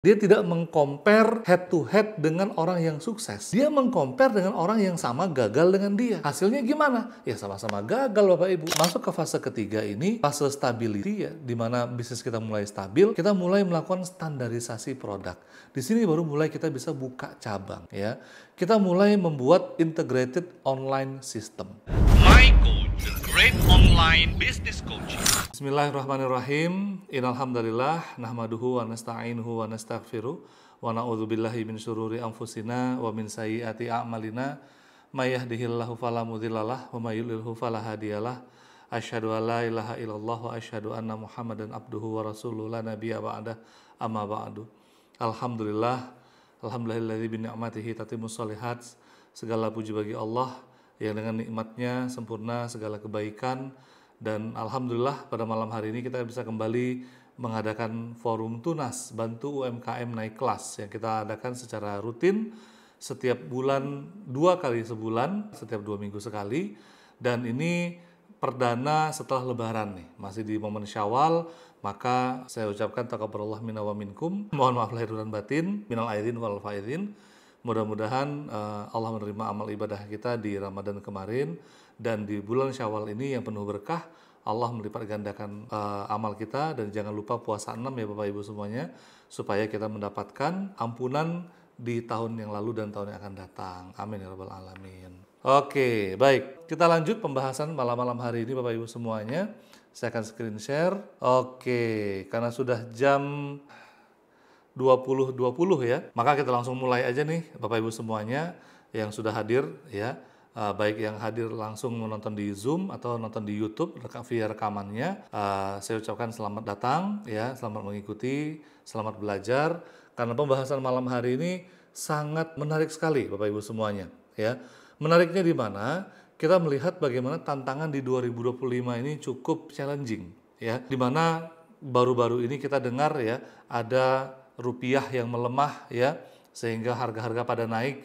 Dia tidak meng-compare head to head dengan orang yang sukses. Dia meng-compare dengan orang yang sama gagal dengan dia. Hasilnya gimana? Ya sama-sama gagal Bapak Ibu. Masuk ke fase ketiga ini, fase stability ya, di mana bisnis kita mulai stabil, kita mulai melakukan standarisasi produk. Di sini baru mulai kita bisa buka cabang ya. Kita mulai membuat integrated online system. My Coach, the great online business coaching. Bismillahirrahmanirrahim. Innalhamdalillah nahmaduhu wa nasta'inuhu wa nastaghfiruh wa na'udzubillahi min syururi anfusina wa min sayyiati a'malina may yahdihillahu fala mudhillalah wa may yudlilhu fala hadiyalah. Asyhadu an la ilaha illallah wa asyhadu anna Muhammadan abduhu wa rasuluhu la nabiyya ba'dah amma ba'du. Alhamdulillahilladzi bi ni'matihi tatimmus shalihat. Segala puji bagi Allah yang dengan nikmatnya sempurna segala kebaikan. Dan alhamdulillah pada malam hari ini kita bisa kembali mengadakan forum Tunas Bantu UMKM Naik Kelas yang kita adakan secara rutin setiap bulan, 2 kali sebulan, setiap 2 minggu sekali. Dan ini perdana setelah Lebaran nih, masih di momen Syawal, maka saya ucapkan taqabbalallahu minna wa minkum. Mohon maaf lahir dan batin, minal aidin wal faizin. Mudah-mudahan Allah menerima amal ibadah kita di Ramadan kemarin, dan di bulan Syawal ini yang penuh berkah, Allah melipat gandakan amal kita. Dan jangan lupa puasa 6 ya Bapak Ibu semuanya, supaya kita mendapatkan ampunan di tahun yang lalu dan tahun yang akan datang. Amin ya rabbal alamin. Oke, baik. Kita lanjut pembahasan malam-malam hari ini Bapak Ibu semuanya. Saya akan screen share. Oke, karena sudah jam 20.20 ya, maka kita langsung mulai aja nih Bapak Ibu semuanya yang sudah hadir ya. Baik yang hadir langsung menonton di Zoom atau nonton di YouTube via rekamannya, saya ucapkan selamat datang ya, selamat mengikuti, selamat belajar, karena pembahasan malam hari ini sangat menarik sekali Bapak Ibu semuanya ya. Menariknya di mana kita melihat bagaimana tantangan di 2025 ini cukup challenging ya, di mana baru-baru ini kita dengar ya ada rupiah yang melemah ya, sehingga harga-harga pada naik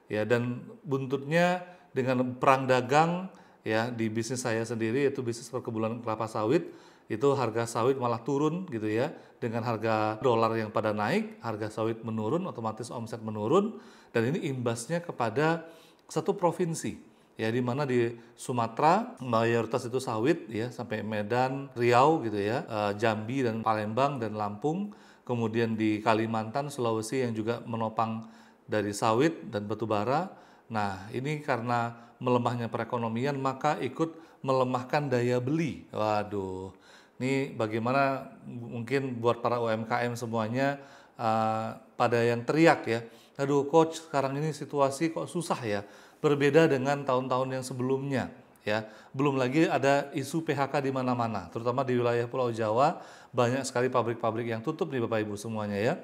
ya, dan buntutnya dengan perang dagang ya di bisnis saya sendiri, yaitu bisnis perkebunan kelapa sawit, itu harga sawit malah turun gitu ya, dengan harga dolar yang pada naik, harga sawit menurun, otomatis omset menurun, dan ini imbasnya kepada satu provinsi ya, di mana di Sumatera mayoritas itu sawit ya, sampai Medan, Riau gitu ya, Jambi dan Palembang dan Lampung, kemudian di Kalimantan, Sulawesi yang juga menopang dari sawit dan batu bara. Nah, ini karena melemahnya perekonomian maka ikut melemahkan daya beli. Waduh, ini bagaimana mungkin buat para UMKM semuanya pada yang teriak ya, aduh coach sekarang ini situasi kok susah ya, berbeda dengan tahun-tahun yang sebelumnya ya. Belum lagi ada isu PHK di mana-mana, terutama di wilayah Pulau Jawa, banyak sekali pabrik-pabrik yang tutup nih Bapak Ibu semuanya ya.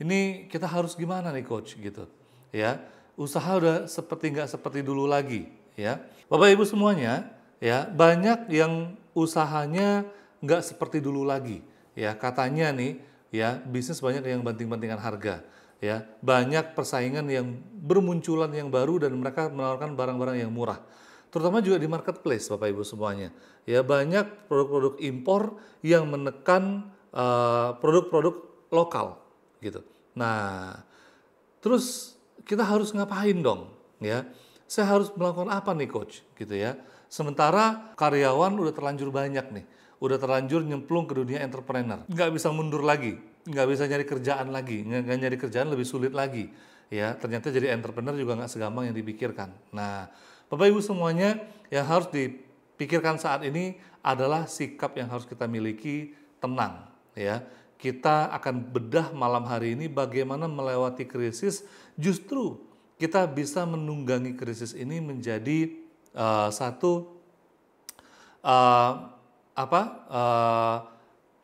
Ini kita harus gimana nih coach gitu ya. Usaha udah nggak seperti dulu lagi ya. Bapak Ibu semuanya ya, banyak yang usahanya nggak seperti dulu lagi ya. Katanya nih ya, bisnis banyak yang banting-bantingan harga ya. Banyak persaingan yang bermunculan yang baru dan mereka menawarkan barang-barang yang murah. Terutama juga di marketplace Bapak Ibu semuanya. Ya, banyak produk-produk impor yang menekan produk-produk lokal gitu. Nah, terus kita harus ngapain dong ya? Saya harus melakukan apa nih coach gitu ya? Sementara karyawan udah terlanjur banyak nih, udah terlanjur nyemplung ke dunia entrepreneur, nggak bisa mundur lagi, nggak bisa nyari kerjaan lagi, nggak nyari kerjaan lebih sulit lagi ya. Ternyata jadi entrepreneur juga nggak segampang yang dipikirkan. Nah, Bapak Ibu semuanya, yang harus dipikirkan saat ini adalah sikap yang harus kita miliki, tenang ya. Kita akan bedah malam hari ini bagaimana melewati krisis. Justru kita bisa menunggangi krisis ini menjadi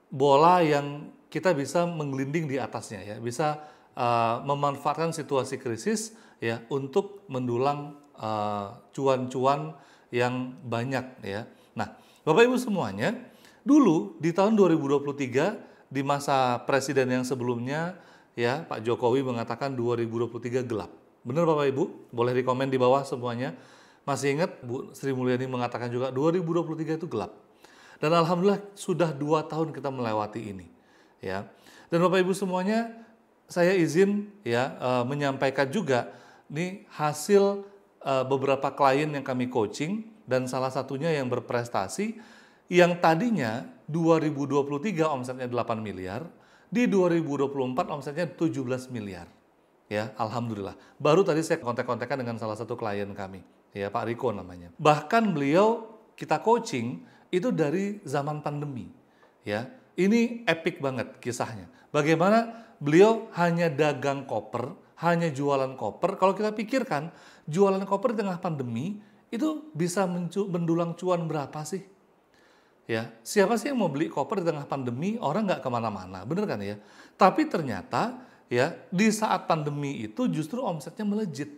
bola yang kita bisa menggelinding di atasnya ya, bisa memanfaatkan situasi krisis ya untuk mendulang cuan-cuan yang banyak ya. Nah, Bapak Ibu semuanya, dulu di tahun 2023 di masa presiden yang sebelumnya ya, Pak Jokowi mengatakan 2023 gelap. Benar Bapak Ibu? Boleh di komen di bawah semuanya. Masih ingat Bu Sri Mulyani mengatakan juga 2023 itu gelap. Dan alhamdulillah sudah 2 tahun kita melewati ini ya. Dan Bapak Ibu semuanya, saya izin ya menyampaikan juga nih hasil beberapa klien yang kami coaching, dan salah satunya yang berprestasi, yang tadinya 2023 omsetnya 8 miliar, di 2024 omsetnya 17 miliar. Ya, alhamdulillah. Baru tadi saya kontak-kontakan dengan salah satu klien kami, ya Pak Riko namanya. Bahkan beliau kita coaching itu dari zaman pandemi. Ya, ini epic banget kisahnya. Bagaimana beliau hanya dagang koper, hanya jualan koper. Kalau kita pikirkan, jualan koper di tengah pandemi itu bisa mendulang cuan berapa sih? Ya, siapa sih yang mau beli koper di tengah pandemi? Orang nggak kemana-mana, bener kan ya? Tapi ternyata ya di saat pandemi itu justru omsetnya melejit.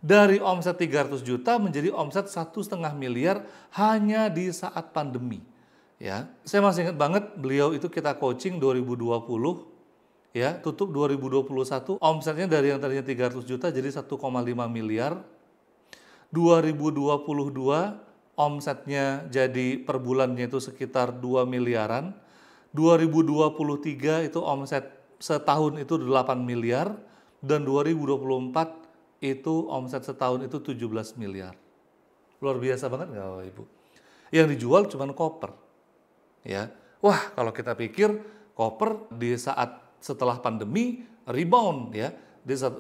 Dari omset 300 juta menjadi omset 1,5 miliar hanya di saat pandemi. Ya, saya masih ingat banget beliau itu kita coaching 2020, ya tutup 2021, omsetnya dari yang tadinya 300 juta jadi 1,5 miliar. 2022 omsetnya jadi per bulannya itu sekitar 2 miliaran. 2023 itu omset setahun itu 8 miliar. Dan 2024 itu omset setahun itu 17 miliar. Luar biasa banget nggak Bapak Ibu? Yang dijual cuma koper. Ya, wah kalau kita pikir koper di saat setelah pandemi rebound ya.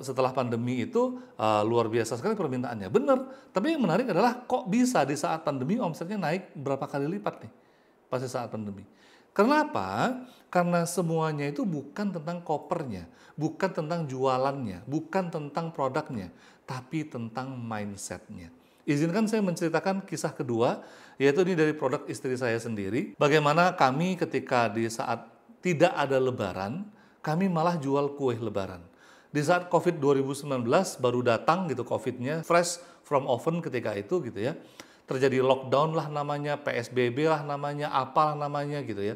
Setelah pandemi itu luar biasa sekali permintaannya. Benar, tapi yang menarik adalah kok bisa di saat pandemi omsetnya naik berapa kali lipat nih pas di saat pandemi. Kenapa? Karena semuanya itu bukan tentang kopernya, bukan tentang jualannya, bukan tentang produknya, tapi tentang mindsetnya. Izinkan saya menceritakan kisah kedua, yaitu ini dari produk istri saya sendiri. Bagaimana kami ketika di saat tidak ada lebaran, kami malah jual kue lebaran. Di saat COVID 2019 baru datang gitu COVID-nya, fresh from oven ketika itu gitu ya. Terjadi lockdown lah namanya, PSBB lah namanya, apalah namanya gitu ya.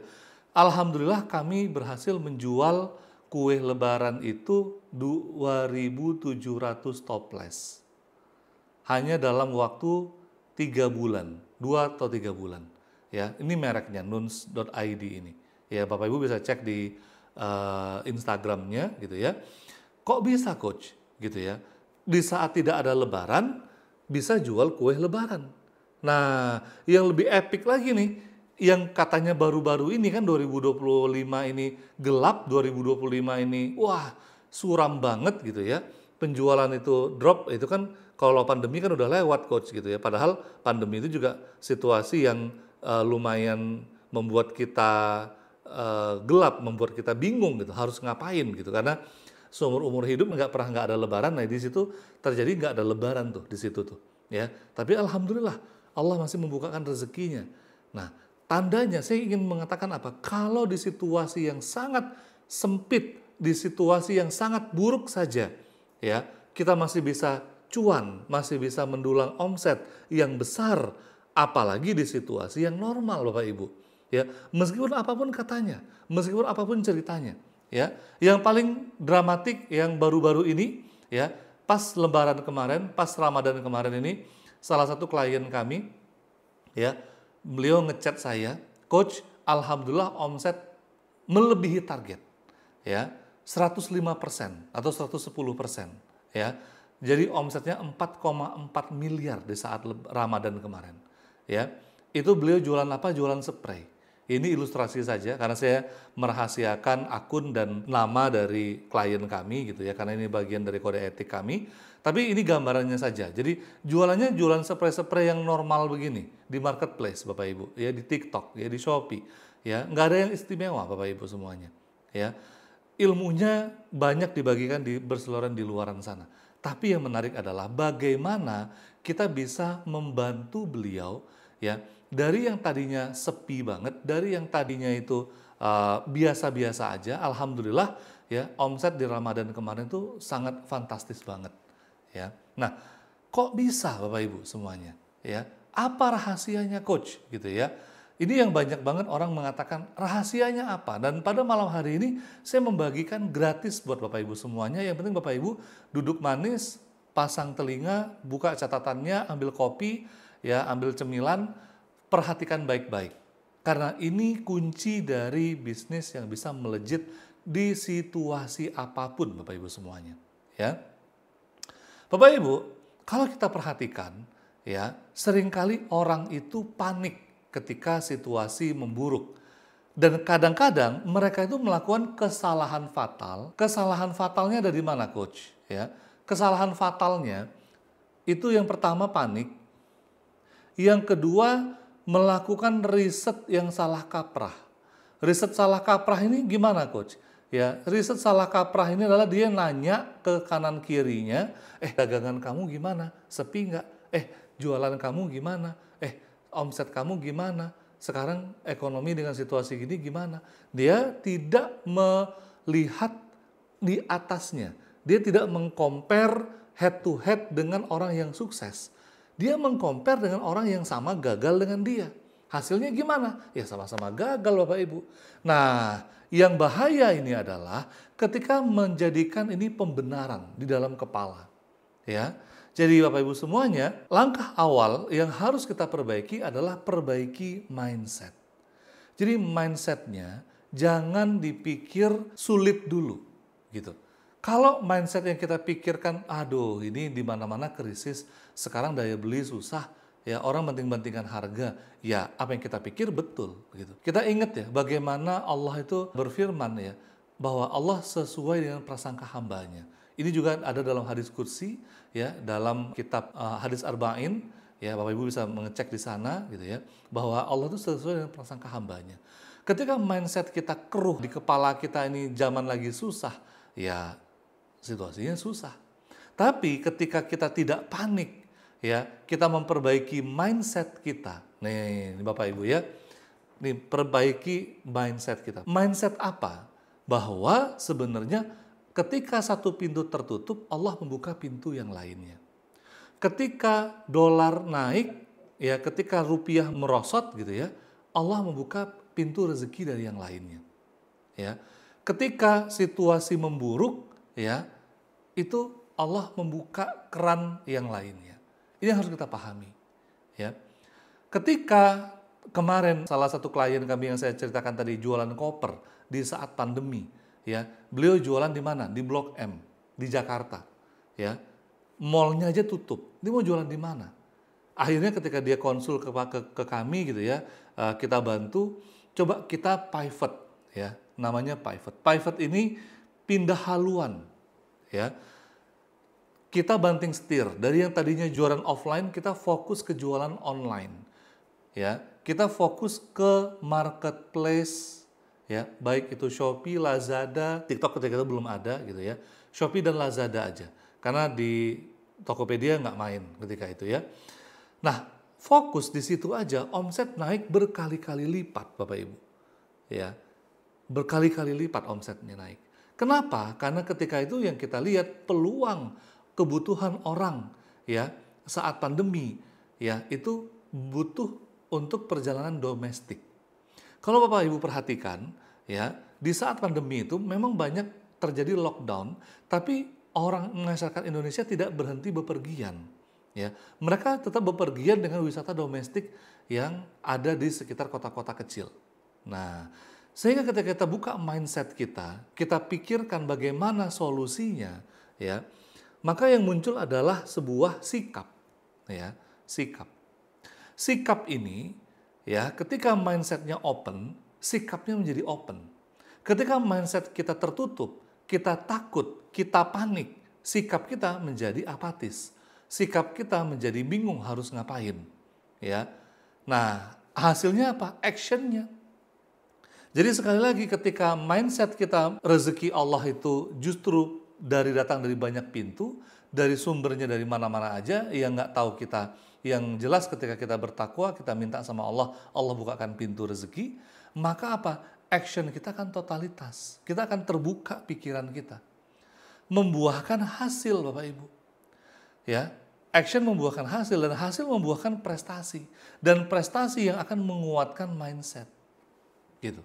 Alhamdulillah kami berhasil menjual kue lebaran itu 2.700 toples. Hanya dalam waktu 3 bulan, 2 atau 3 bulan. Ya, ini mereknya nuns.id ini. Ya, Bapak Ibu bisa cek di Instagramnya gitu ya. Kok bisa coach gitu ya? Di saat tidak ada lebaran bisa jual kue lebaran. Nah, yang lebih epic lagi nih, yang katanya baru-baru ini kan 2025 ini gelap, 2025 ini wah suram banget gitu ya. Penjualan itu drop, itu kan kalau pandemi kan udah lewat coach gitu ya. Padahal pandemi itu juga situasi yang lumayan membuat kita gelap, membuat kita bingung gitu, harus ngapain gitu. Karena seumur umur hidup nggak ada lebaran, nah di situ terjadi nggak ada lebaran tuh di situ tuh, ya. Tapi alhamdulillah Allah masih membukakan rezekinya. Nah, tandanya saya ingin mengatakan apa? Kalau di situasi yang sangat sempit, di situasi yang sangat buruk saja, ya, kita masih bisa cuan, masih bisa mendulang omset yang besar, apalagi di situasi yang normal, Bapak Ibu. Ya, meskipun apapun katanya, meskipun apapun ceritanya. Ya, yang paling dramatik yang baru-baru ini ya, pas lebaran kemarin, pas Ramadan kemarin ini, salah satu klien kami ya, beliau ngechat saya, "Coach, alhamdulillah omset melebihi target." Ya, 105% atau 110% ya. Jadi omsetnya 4,4 miliar di saat Ramadan kemarin. Ya. Itu beliau jualan apa? Jualan spray. Ini ilustrasi saja karena saya merahasiakan akun dan nama dari klien kami gitu ya, karena ini bagian dari kode etik kami. Tapi ini gambarannya saja. Jadi jualannya jualan spray-spray yang normal begini di marketplace Bapak Ibu, ya di TikTok, ya di Shopee, ya nggak ada yang istimewa Bapak Ibu semuanya. Ya, ilmunya banyak dibagikan berseliweran di luaran sana. Tapi yang menarik adalah bagaimana kita bisa membantu beliau ya. Dari yang tadinya sepi banget, dari yang tadinya itu biasa-biasa aja, alhamdulillah ya omset di Ramadan kemarin tuh sangat fantastis banget ya. Nah, kok bisa Bapak Ibu semuanya ya? Apa rahasianya coach gitu ya? Ini yang banyak banget orang mengatakan rahasianya apa? Dan pada malam hari ini saya membagikan gratis buat Bapak Ibu semuanya. Yang penting Bapak Ibu duduk manis, pasang telinga, buka catatannya, ambil kopi ya, ambil cemilan. Perhatikan baik-baik, karena ini kunci dari bisnis yang bisa melejit di situasi apapun, Bapak Ibu semuanya. Ya, Bapak Ibu, kalau kita perhatikan, ya, seringkali orang itu panik ketika situasi memburuk. Dan kadang-kadang mereka itu melakukan kesalahan fatal. Kesalahan fatalnya dari mana, Coach? Ya, kesalahan fatalnya itu yang pertama panik, yang kedua melakukan riset yang salah kaprah. Riset salah kaprah ini gimana, Coach? Ya, riset salah kaprah ini adalah dia nanya ke kanan kirinya, dagangan kamu gimana? Sepi nggak? Jualan kamu gimana? Omset kamu gimana? Sekarang ekonomi dengan situasi gini gimana? Dia tidak melihat di atasnya. Dia tidak meng-compare head to head dengan orang yang sukses. Dia meng-compare dengan orang yang sama gagal dengan dia. Hasilnya gimana? Ya sama-sama gagal, Bapak Ibu. Nah, yang bahaya ini adalah ketika menjadikan ini pembenaran di dalam kepala. Ya. Jadi Bapak Ibu semuanya, langkah awal yang harus kita perbaiki adalah perbaiki mindset. Jadi mindsetnya jangan dipikir sulit dulu, gitu. Kalau mindset yang kita pikirkan, aduh ini di mana-mana krisis, sekarang daya beli susah, ya orang banting-bantingan harga, ya apa yang kita pikir betul, gitu. Kita ingat ya bagaimana Allah itu berfirman ya, bahwa Allah sesuai dengan prasangka hambanya. Ini juga ada dalam hadis kursi, ya, dalam kitab hadis arba'in, ya Bapak Ibu bisa mengecek di sana, gitu ya, bahwa Allah itu sesuai dengan prasangka hambanya. Ketika mindset kita keruh di kepala kita ini zaman lagi susah, ya situasinya susah. Tapi ketika kita tidak panik, ya kita memperbaiki mindset kita. Nih Bapak Ibu ya, nih perbaiki mindset kita. Mindset apa? Bahwa sebenarnya ketika satu pintu tertutup, Allah membuka pintu yang lainnya. Ketika dolar naik, ya ketika rupiah merosot gitu ya, Allah membuka pintu rezeki dari yang lainnya. Ya. Ketika situasi memburuk, ya, itu Allah membuka keran yang lainnya. Ini yang harus kita pahami, ya. Ketika kemarin salah satu klien kami yang saya ceritakan tadi jualan koper di saat pandemi, ya, beliau jualan di mana? Di Blok M di Jakarta, ya. Mallnya aja tutup. Dia mau jualan di mana? Akhirnya ketika dia konsul ke kami gitu ya, kita bantu, coba kita pivot, ya, namanya pivot. Pivot ini pindah haluan, ya. Kita banting setir dari yang tadinya jualan offline, kita fokus ke jualan online, ya. Kita fokus ke marketplace. Ya, baik itu Shopee, Lazada, TikTok ketika itu belum ada gitu ya. Shopee dan Lazada aja. Karena di Tokopedia nggak main ketika itu ya. Nah, fokus di situ aja, omset naik berkali-kali lipat Bapak Ibu. Ya. Berkali-kali lipat omsetnya naik. Kenapa? Karena ketika itu yang kita lihat peluang kebutuhan orang ya saat pandemi ya itu butuh untuk perjalanan domestik. Kalau Bapak Ibu perhatikan, ya di saat pandemi itu memang banyak terjadi lockdown, tapi orang masyarakat Indonesia tidak berhenti bepergian. Ya, mereka tetap bepergian dengan wisata domestik yang ada di sekitar kota-kota kecil. Nah, sehingga ketika kita buka mindset kita pikirkan bagaimana solusinya, ya, maka yang muncul adalah sebuah sikap, ya, sikap. Sikap ini ya, ketika mindsetnya open, sikapnya menjadi open. Ketika mindset kita tertutup, kita takut, kita panik, sikap kita menjadi apatis. Sikap kita menjadi bingung harus ngapain. Ya. Nah, hasilnya apa? Actionnya. Jadi sekali lagi ketika mindset kita rezeki Allah itu justru datang dari banyak pintu, dari sumbernya dari mana-mana aja, yang nggak tahu kita. Yang jelas ketika kita bertakwa, kita minta sama Allah, Allah bukakan pintu rezeki, maka apa? Action kita akan totalitas. Kita akan terbuka pikiran kita. Membuahkan hasil Bapak Ibu. Ya, action membuahkan hasil dan hasil membuahkan prestasi. Dan prestasi yang akan menguatkan mindset. Gitu.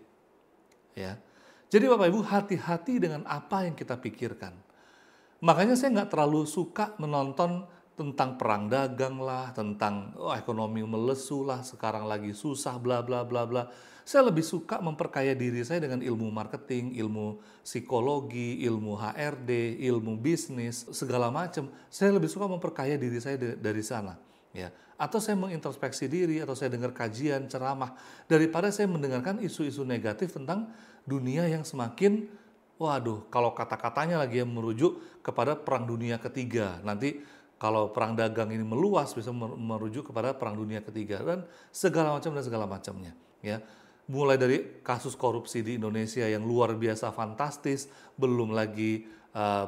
Ya. Jadi Bapak Ibu hati-hati dengan apa yang kita pikirkan. Makanya saya nggak terlalu suka menonton tentang perang dagang lah, tentang ekonomi melesu lah, sekarang lagi susah, bla bla bla bla. Saya lebih suka memperkaya diri saya dengan ilmu marketing, ilmu psikologi, ilmu HRD, ilmu bisnis, segala macam. Saya lebih suka memperkaya diri saya dari sana. Ya, atau saya mengintrospeksi diri, atau saya dengar kajian, ceramah, daripada saya mendengarkan isu-isu negatif tentang dunia yang semakin, waduh, kalau kata-katanya lagi yang merujuk kepada perang dunia ketiga. Nanti kalau perang dagang ini meluas bisa merujuk kepada perang dunia ketiga dan segala macamnya. Ya, mulai dari kasus korupsi di Indonesia yang luar biasa fantastis, belum lagi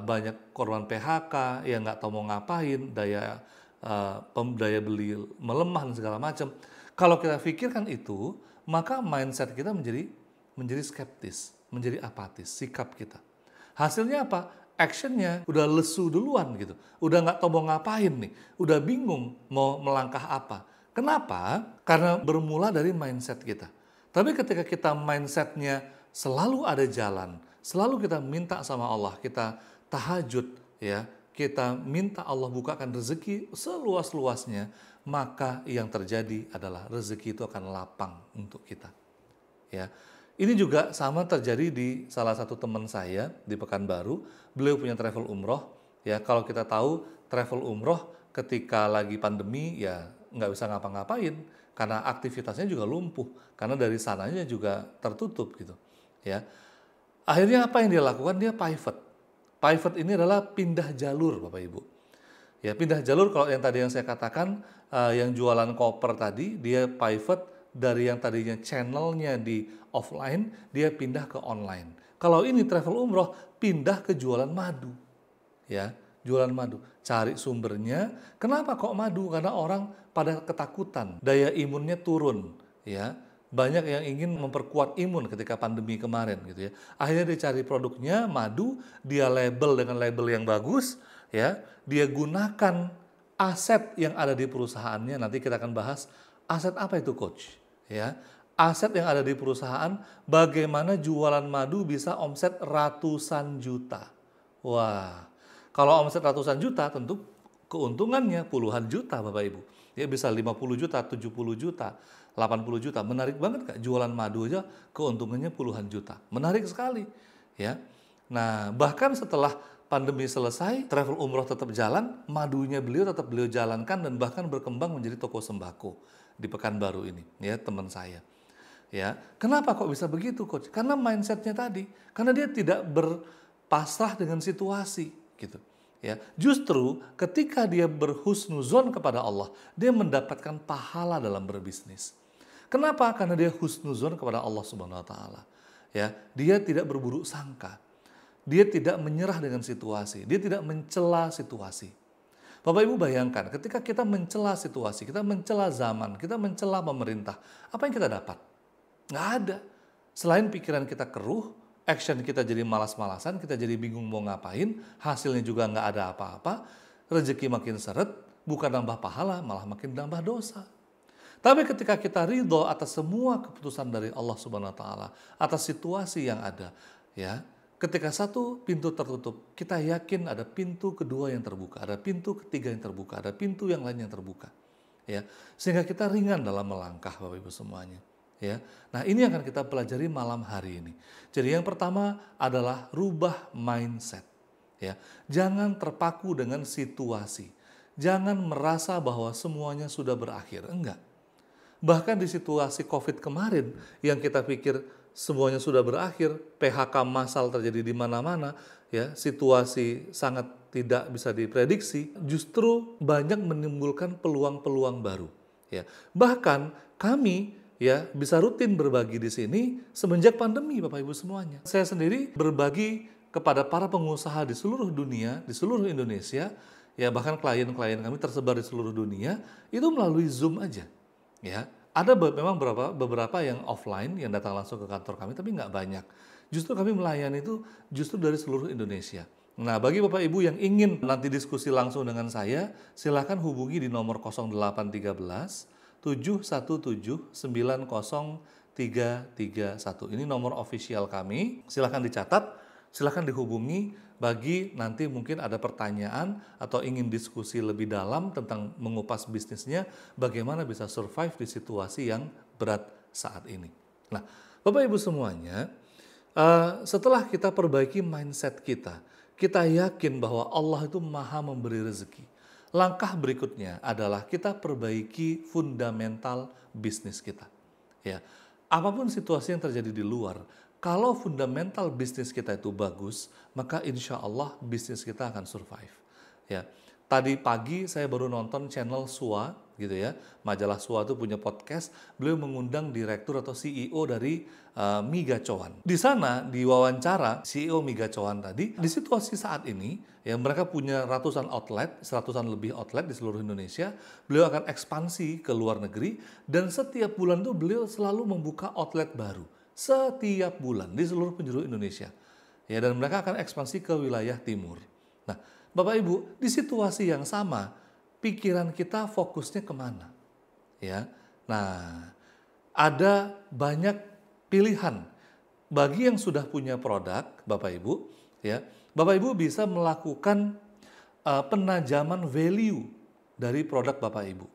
banyak korban PHK yang nggak tahu mau ngapain, daya beli melemah dan segala macam. Kalau kita pikirkan itu, maka mindset kita menjadi skeptis, menjadi apatis, sikap kita. Hasilnya apa? Actionnya udah lesu duluan gitu, udah nggak tahu mau ngapain nih, udah bingung mau melangkah apa. Kenapa? Karena bermula dari mindset kita. Tapi ketika kita mindsetnya selalu ada jalan, selalu kita minta sama Allah, kita tahajud, ya, kita minta Allah bukakan rezeki seluas-luasnya, maka yang terjadi adalah rezeki itu akan lapang untuk kita. Ya, ini juga sama terjadi di salah satu teman saya di Pekanbaru. Beliau punya travel umroh. Ya, kalau kita tahu travel umroh ketika lagi pandemi ya nggak bisa ngapa-ngapain karena aktivitasnya juga lumpuh karena dari sananya juga tertutup gitu. Ya, akhirnya apa yang dia lakukan? Dia pivot. Pivot ini adalah pindah jalur, Bapak Ibu. Ya, pindah jalur kalau yang tadi yang saya katakan, yang jualan koper tadi, dia pivot dari yang tadinya channelnya di offline, dia pindah ke online. Kalau ini travel umroh, pindah ke jualan madu. Ya, jualan madu. Cari sumbernya, kenapa kok madu? Karena orang pada ketakutan, daya imunnya turun. Ya, banyak yang ingin memperkuat imun ketika pandemi kemarin gitu ya. Akhirnya dia cari produknya madu, dia label dengan label yang bagus, ya. Dia gunakan aset yang ada di perusahaannya. Nanti kita akan bahas aset apa itu, coach, ya. Aset yang ada di perusahaan, bagaimana jualan madu bisa omset ratusan juta. Wah, kalau omset ratusan juta tentu keuntungannya puluhan juta, Bapak Ibu. Ya bisa 50 juta, 70 juta, 80 juta. Menarik banget Kak, jualan madu aja keuntungannya puluhan juta. Menarik sekali, ya. Nah, bahkan setelah pandemi selesai, travel umroh tetap jalan, madunya beliau tetap beliau jalankan dan bahkan berkembang menjadi toko sembako di Pekanbaru ini, ya, teman saya. Ya, kenapa kok bisa begitu, coach? Karena mindsetnya tadi, karena dia tidak berpasrah dengan situasi, gitu. Ya, justru ketika dia berhusnuzon kepada Allah, dia mendapatkan pahala dalam berbisnis. Kenapa? Karena dia husnuzon kepada Allah Subhanahu wa taala. Ya, dia tidak berburuk sangka. Dia tidak menyerah dengan situasi, dia tidak mencela situasi. Bapak Ibu bayangkan, ketika kita mencela situasi, kita mencela zaman, kita mencela pemerintah, apa yang kita dapat? Nggak ada. Selain pikiran kita keruh, action kita jadi malas-malasan, kita jadi bingung mau ngapain, hasilnya juga nggak ada apa-apa, rezeki makin seret, bukan nambah pahala, malah makin nambah dosa. Tapi ketika kita ridho atas semua keputusan dari Allah Subhanahu wa taala, atas situasi yang ada, ya, ketika satu pintu tertutup, kita yakin ada pintu kedua yang terbuka, ada pintu ketiga yang terbuka, ada pintu yang lain yang terbuka. Ya, sehingga kita ringan dalam melangkah, Bapak Ibu semuanya. Ya, nah ini akan kita pelajari malam hari ini. Jadi yang pertama adalah rubah mindset. Ya, jangan terpaku dengan situasi. Jangan merasa bahwa semuanya sudah berakhir. Enggak. Bahkan di situasi COVID kemarin yang kita pikir semuanya sudah berakhir, PHK massal terjadi di mana-mana, ya, situasi sangat tidak bisa diprediksi, justru banyak menimbulkan peluang-peluang baru. Ya, bahkan kami ya bisa rutin berbagi di sini semenjak pandemi, Bapak Ibu semuanya. Saya sendiri berbagi kepada para pengusaha di seluruh dunia, di seluruh Indonesia, ya bahkan klien-klien kami tersebar di seluruh dunia, itu melalui Zoom aja. Ya, ada memang beberapa yang offline yang datang langsung ke kantor kami, tapi nggak banyak. Justru kami melayani itu justru dari seluruh Indonesia. Nah, bagi Bapak Ibu yang ingin nanti diskusi langsung dengan saya, silakan hubungi di nomor 0813 717 90331. Ini nomor official kami. Silakan dicatat Silahkan dihubungi bagi nanti mungkin ada pertanyaan atau ingin diskusi lebih dalam tentang mengupas bisnisnya, bagaimana bisa survive di situasi yang berat saat ini. Nah, Bapak Ibu semuanya, setelah kita perbaiki mindset kita yakin bahwa Allah itu maha memberi rezeki. Langkah berikutnya adalah kita perbaiki fundamental bisnis kita. Ya, apapun situasi yang terjadi di luar, kalau fundamental bisnis kita itu bagus, maka insya Allah bisnis kita akan survive. Ya, tadi pagi saya baru nonton channel SUA, gitu ya. Majalah SUA itu punya podcast. Beliau mengundang direktur atau CEO dari Mi Gacoan. Di sana diwawancara CEO Mi Gacoan tadi, di situasi saat ini, ya mereka punya ratusan outlet, seratusan lebih outlet di seluruh Indonesia. Beliau akan ekspansi ke luar negeri dan setiap bulan itu beliau selalu membuka outlet baru. Setiap bulan di seluruh penjuru Indonesia. Ya, dan mereka akan ekspansi ke wilayah timur. Nah, Bapak Ibu, di situasi yang sama, pikiran kita fokusnya kemana? Ya, nah, ada banyak pilihan bagi yang sudah punya produk, Bapak Ibu. Ya, Bapak Ibu bisa melakukan penajaman value dari produk Bapak Ibu.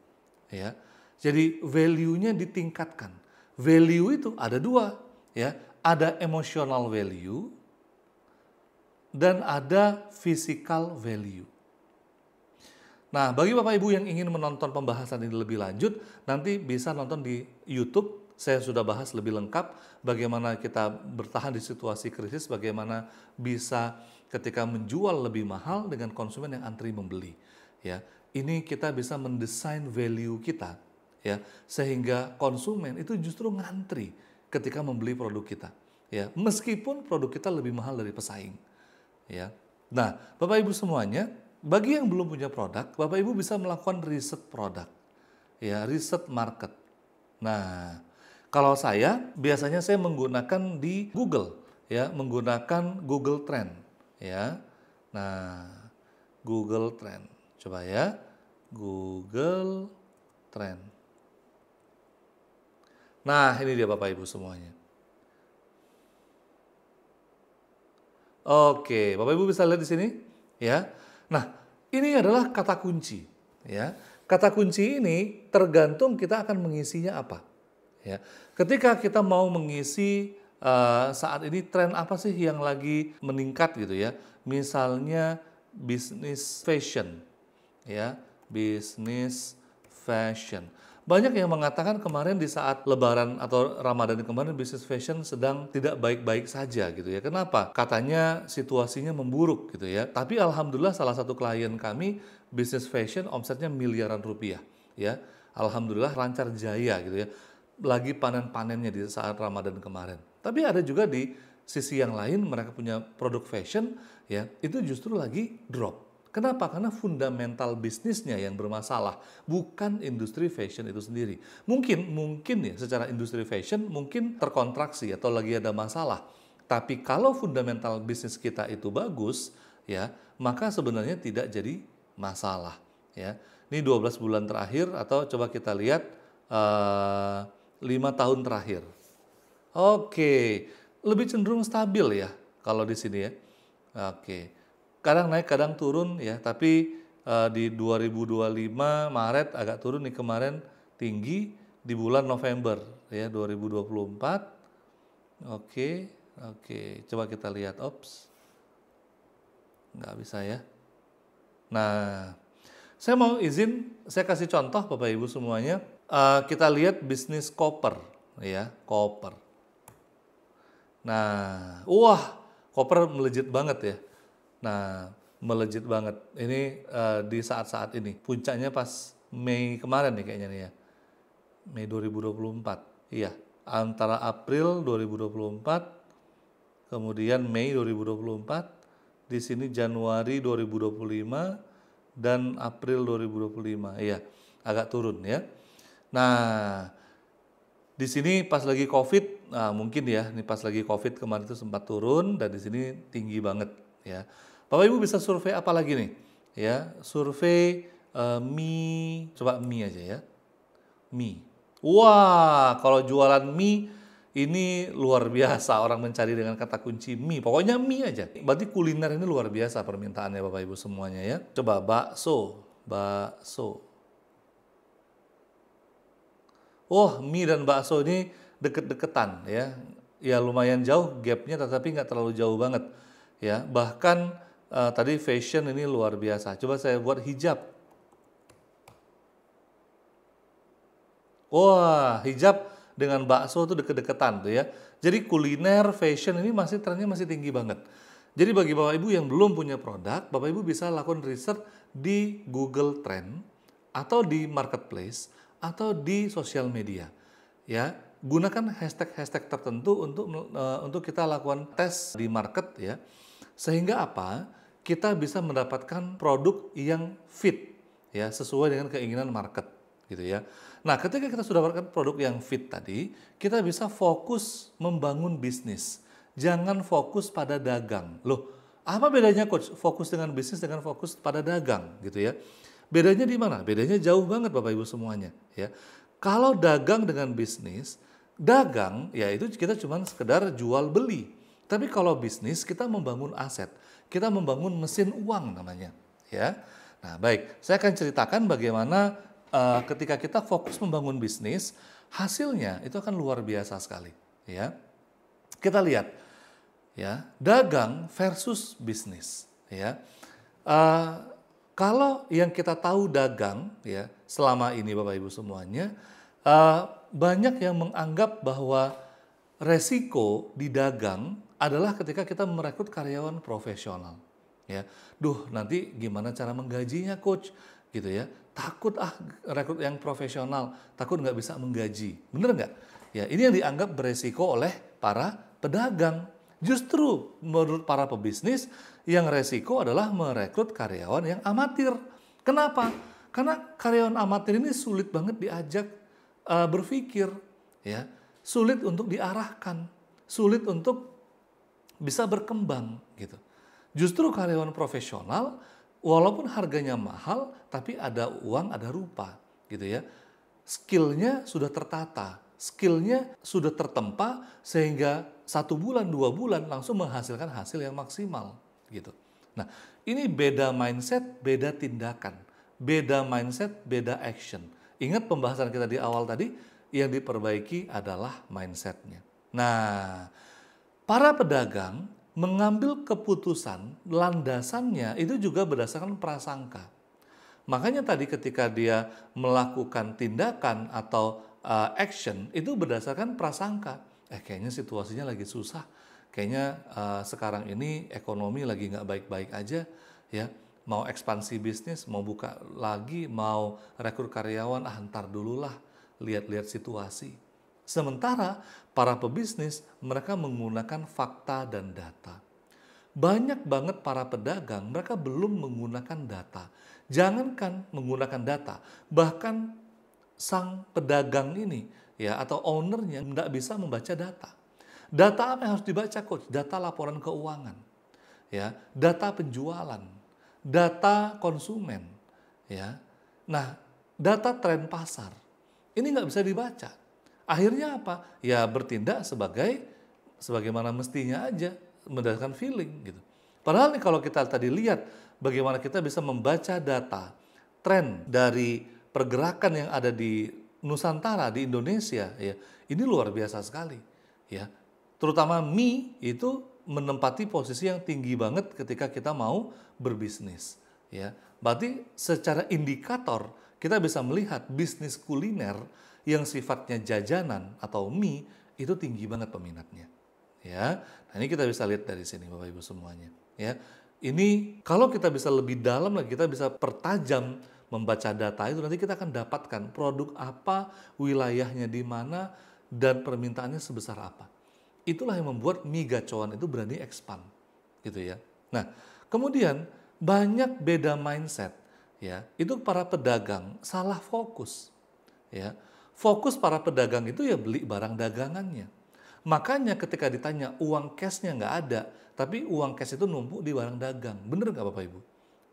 Ya, jadi value-nya ditingkatkan. Value itu ada dua, ya, ada emotional value dan ada physical value. Nah, bagi Bapak Ibu yang ingin menonton pembahasan ini lebih lanjut, nanti bisa nonton di YouTube. Saya sudah bahas lebih lengkap bagaimana kita bertahan di situasi krisis, bagaimana bisa ketika menjual lebih mahal dengan konsumen yang antri membeli. Ya, ini kita bisa mendesain value kita, ya, sehingga konsumen itu justru ngantri ketika membeli produk kita. Ya, meskipun produk kita lebih mahal dari pesaing. Ya, nah, Bapak Ibu semuanya, bagi yang belum punya produk, Bapak Ibu bisa melakukan riset produk, ya, riset market. Nah, kalau saya biasanya saya menggunakan di Google, ya, menggunakan Google Trend, ya. Nah, Google Trend, coba ya, Google Trend. Nah, ini dia Bapak Ibu semuanya. Oke, Bapak Ibu bisa lihat di sini, ya. Nah, ini adalah kata kunci, ya. Kata kunci ini tergantung kita akan mengisinya apa, ya. Ketika kita mau mengisi saat ini tren apa sih yang lagi meningkat gitu ya. Misalnya bisnis fashion, ya, bisnis fashion. Banyak yang mengatakan kemarin di saat Lebaran atau Ramadan kemarin bisnis fashion sedang tidak baik-baik saja gitu ya. Kenapa? Katanya situasinya memburuk gitu ya. Tapi alhamdulillah salah satu klien kami bisnis fashion omsetnya miliaran rupiah ya. Alhamdulillah lancar jaya gitu ya. Lagi panen-panennya di saat Ramadan kemarin. Tapi ada juga di sisi yang lain mereka punya produk fashion ya, itu justru lagi drop. Kenapa? Karena fundamental bisnisnya yang bermasalah, bukan industri fashion itu sendiri. Mungkin ya secara industri fashion mungkin terkontraksi atau lagi ada masalah. Tapi kalau fundamental bisnis kita itu bagus, ya, maka sebenarnya tidak jadi masalah, ya. Ini 12 bulan terakhir atau coba kita lihat 5 tahun terakhir. Oke, lebih cenderung stabil ya kalau di sini ya. Oke. Kadang naik, kadang turun ya, tapi di 2025 Maret agak turun nih kemarin, tinggi di bulan November ya 2024. Oke, coba kita lihat, ops, nggak bisa ya. Nah, saya mau izin, saya kasih contoh Bapak Ibu semuanya. Kita lihat bisnis koper ya, koper. Nah, wah, koper melejit banget ya. Nah, melejit banget. Ini di saat-saat ini. Puncaknya pas Mei kemarin nih kayaknya nih ya. Mei 2024. Iya, antara April 2024, kemudian Mei 2024, di sini Januari 2025, dan April 2025. Iya, agak turun ya. Nah, di sini pas lagi COVID, nah mungkin ya, ini pas lagi COVID kemarin itu sempat turun, dan di sini tinggi banget ya. Bapak Ibu bisa survei apa lagi nih? Ya, survei mie, coba mie aja ya. Mie. Wah, kalau jualan mie Ini luar biasa orang mencari dengan kata kunci mie. Pokoknya mie aja. Berarti kuliner ini luar biasa permintaannya Bapak Ibu semuanya ya. Coba bakso, bakso. Oh, mie dan bakso ini deket-deketan ya. Ya lumayan jauh gapnya tetapi nggak terlalu jauh banget ya. Bahkan tadi fashion ini luar biasa. Coba saya buat hijab. Wah, hijab dengan bakso tuh deket-deketan tuh ya. Jadi kuliner, fashion ini trennya masih tinggi banget. Jadi bagi Bapak Ibu yang belum punya produk, Bapak Ibu bisa lakukan riset di Google Trend atau di Marketplace atau di sosial media. Ya, gunakan hashtag-hashtag tertentu untuk kita lakukan tes di market ya. Sehingga apa? Kita bisa mendapatkan produk yang fit ya, sesuai dengan keinginan market gitu ya. Nah, ketika kita sudah mendapatkan produk yang fit tadi, kita bisa fokus membangun bisnis. Jangan fokus pada dagang. Loh, apa bedanya coach? Fokus dengan bisnis dengan fokus pada dagang gitu ya. Bedanya di mana? Bedanya jauh banget Bapak Ibu semuanya ya. Kalau dagang dengan bisnis, dagang ya itu kita cuma sekedar jual beli. Tapi kalau bisnis kita membangun aset, kita membangun mesin uang namanya ya. Nah, baik, saya akan ceritakan bagaimana ketika kita fokus membangun bisnis, hasilnya itu akan luar biasa sekali ya. Kita lihat ya, dagang versus bisnis ya. Kalau yang kita tahu dagang ya selama ini Bapak Ibu semuanya, banyak yang menganggap bahwa resiko di dagang adalah ketika kita merekrut karyawan profesional ya. Duh, nanti gimana cara menggajinya coach gitu ya. Takut rekrut yang profesional, takut nggak bisa menggaji. Bener nggak? Ya, ini yang dianggap beresiko oleh para pedagang. Justru menurut para pebisnis, yang resiko adalah merekrut karyawan yang amatir. Kenapa? Karena karyawan amatir ini sulit banget diajak berpikir, ya, sulit untuk diarahkan, sulit untuk bisa berkembang, gitu. Justru karyawan profesional, walaupun harganya mahal, tapi ada uang, ada rupa, gitu ya. Skillnya sudah tertata, skillnya sudah tertempa, sehingga 1 bulan, 2 bulan langsung menghasilkan hasil yang maksimal, gitu. Nah, ini beda mindset, beda tindakan, beda mindset, beda action. Ingat pembahasan kita di awal tadi, yang diperbaiki adalah mindsetnya. Nah, para pedagang mengambil keputusan, landasannya itu juga berdasarkan prasangka. Makanya tadi ketika dia melakukan tindakan atau action, itu berdasarkan prasangka. Kayaknya situasinya lagi susah, kayaknya sekarang ini ekonomi lagi nggak baik-baik aja, ya. Mau ekspansi bisnis, mau buka lagi, mau rekrut karyawan, ntar dululah, lihat-lihat situasi. Sementara para pebisnis, mereka menggunakan fakta dan data. Banyak banget para pedagang, mereka belum menggunakan data. Jangankan menggunakan data, bahkan sang pedagang ini, ya, atau ownernya tidak bisa membaca data. Data apa yang harus dibaca, coach? Data laporan keuangan, ya, data penjualan, data konsumen, ya. Nah, data tren pasar ini nggak bisa dibaca. Akhirnya apa? Ya bertindak sebagaimana mestinya aja, berdasarkan feeling gitu. Padahal nih kalau kita tadi lihat bagaimana kita bisa membaca data tren dari pergerakan yang ada di Nusantara, di Indonesia, ya, ini luar biasa sekali, ya. Terutama mie itu menempati posisi yang tinggi banget ketika kita mau berbisnis, ya. Berarti secara indikator kita bisa melihat bisnis kuliner yang sifatnya jajanan atau mie itu tinggi banget peminatnya, ya. Nah, ini kita bisa lihat dari sini Bapak Ibu semuanya, ya. Ini kalau kita bisa lebih dalam lagi, kita bisa pertajam membaca data itu, nanti kita akan dapatkan produk apa, wilayahnya di mana, dan permintaannya sebesar apa. Itulah yang membuat mie gacoan itu berani expand, gitu ya. Nah, kemudian banyak beda mindset, ya. Itu para pedagang salah fokus, ya. Fokus para pedagang itu ya beli barang dagangannya. Makanya ketika ditanya uang cashnya nggak ada, tapi uang cash itu numpuk di barang dagang. Bener nggak Bapak Ibu?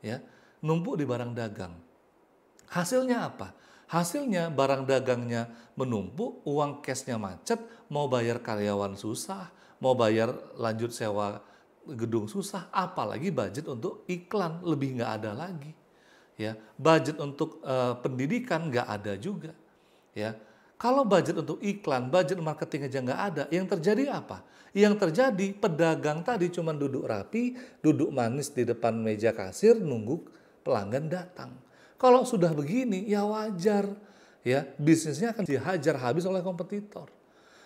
Ya, numpuk di barang dagang. Hasilnya apa? Hasilnya barang dagangnya menumpuk, uang cashnya macet, mau bayar karyawan susah, mau bayar lanjut sewa gedung susah, apalagi budget untuk iklan lebih nggak ada lagi. Ya, budget untuk pendidikan nggak ada juga. Ya, kalau budget untuk iklan, budget marketing aja nggak ada, yang terjadi apa? Yang terjadi pedagang tadi cuma duduk rapi, duduk manis di depan meja kasir, nunggu pelanggan datang. Kalau sudah begini, ya wajar, ya bisnisnya akan dihajar habis oleh kompetitor.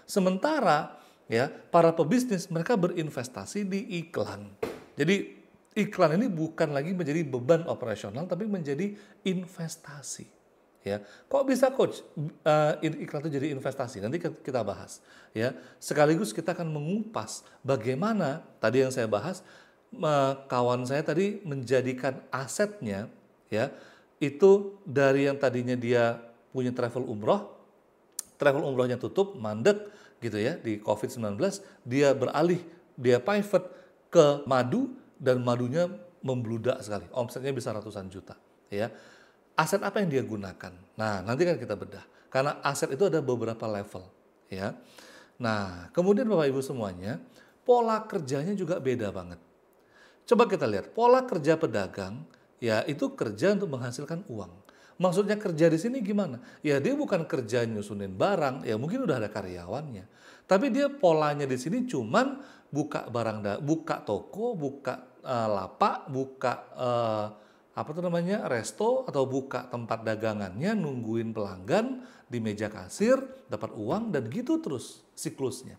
Sementara ya para pebisnis mereka berinvestasi di iklan. Jadi iklan ini bukan lagi menjadi beban operasional, tapi menjadi investasi. Ya, kok bisa coach iklan itu jadi investasi? Nanti kita bahas. Ya, sekaligus kita akan mengupas bagaimana tadi yang saya bahas, kawan saya tadi menjadikan asetnya, ya, itu dari yang tadinya dia punya travel umrohnya tutup, mandek gitu ya di COVID-19, dia beralih, dia pivot ke madu dan madunya membludak sekali, omsetnya bisa ratusan juta, ya. Aset apa yang dia gunakan? Nah, nanti kan kita bedah. Karena aset itu ada beberapa level, ya. Nah, kemudian Bapak Ibu semuanya, pola kerjanya juga beda banget. Coba kita lihat, pola kerja pedagang, ya itu kerja untuk menghasilkan uang. Maksudnya kerja di sini gimana? Ya dia bukan kerja nyusunin barang, ya mungkin udah ada karyawannya. Tapi dia polanya di sini cuman buka buka toko, buka lapak, buka resto atau buka tempat dagangannya, nungguin pelanggan di meja kasir, dapat uang dan gitu terus siklusnya.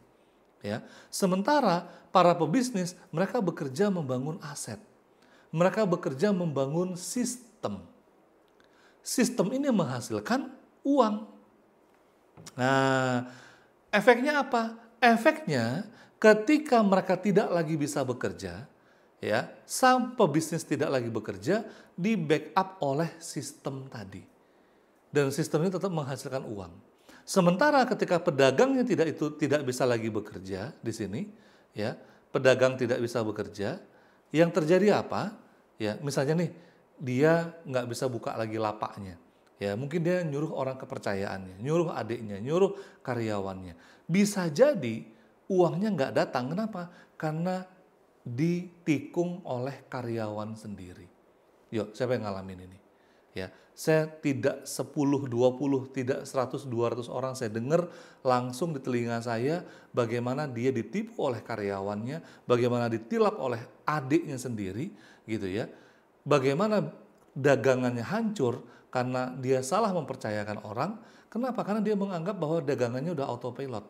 Ya. Sementara para pebisnis mereka bekerja membangun aset. Mereka bekerja membangun sistem. Sistem ini menghasilkan uang. Nah, efeknya apa? Efeknya ketika mereka tidak lagi bisa bekerja, ya, sang pebisnis tidak lagi bekerja, di backup oleh sistem tadi. Dan sistem ini tetap menghasilkan uang. Sementara ketika pedagangnya tidak bisa lagi bekerja di sini, ya, pedagang tidak bisa bekerja, yang terjadi apa? Ya, misalnya nih, dia nggak bisa buka lagi lapaknya. Ya, mungkin dia nyuruh orang kepercayaannya, nyuruh adiknya, nyuruh karyawannya. Bisa jadi uangnya nggak datang. Kenapa? Karena ditikung oleh karyawan sendiri. Yuk, siapa yang ngalamin ini? Ya, saya tidak 10, 20, tidak 100, 200 orang saya dengar langsung di telinga saya bagaimana dia ditipu oleh karyawannya, bagaimana ditilap oleh adiknya sendiri, gitu ya. Bagaimana dagangannya hancur karena dia salah mempercayakan orang. Kenapa? Karena dia menganggap bahwa dagangannya udah autopilot.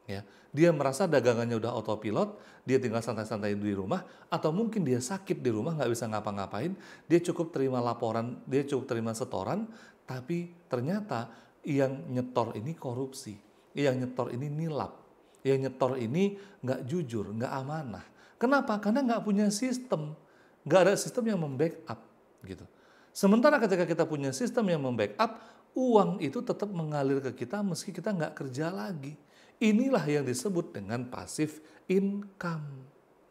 Ya, dia merasa dagangannya udah autopilot, dia tinggal santai-santai di rumah, atau mungkin dia sakit di rumah nggak bisa ngapa-ngapain, dia cukup terima laporan, dia cukup terima setoran, tapi ternyata yang nyetor ini korupsi, yang nyetor ini nilap, yang nyetor ini nggak jujur, nggak amanah. Kenapa? Karena nggak punya sistem, nggak ada sistem yang membackup gitu. Sementara ketika kita punya sistem yang membackup, uang itu tetap mengalir ke kita meski kita nggak kerja lagi. Inilah yang disebut dengan passive income,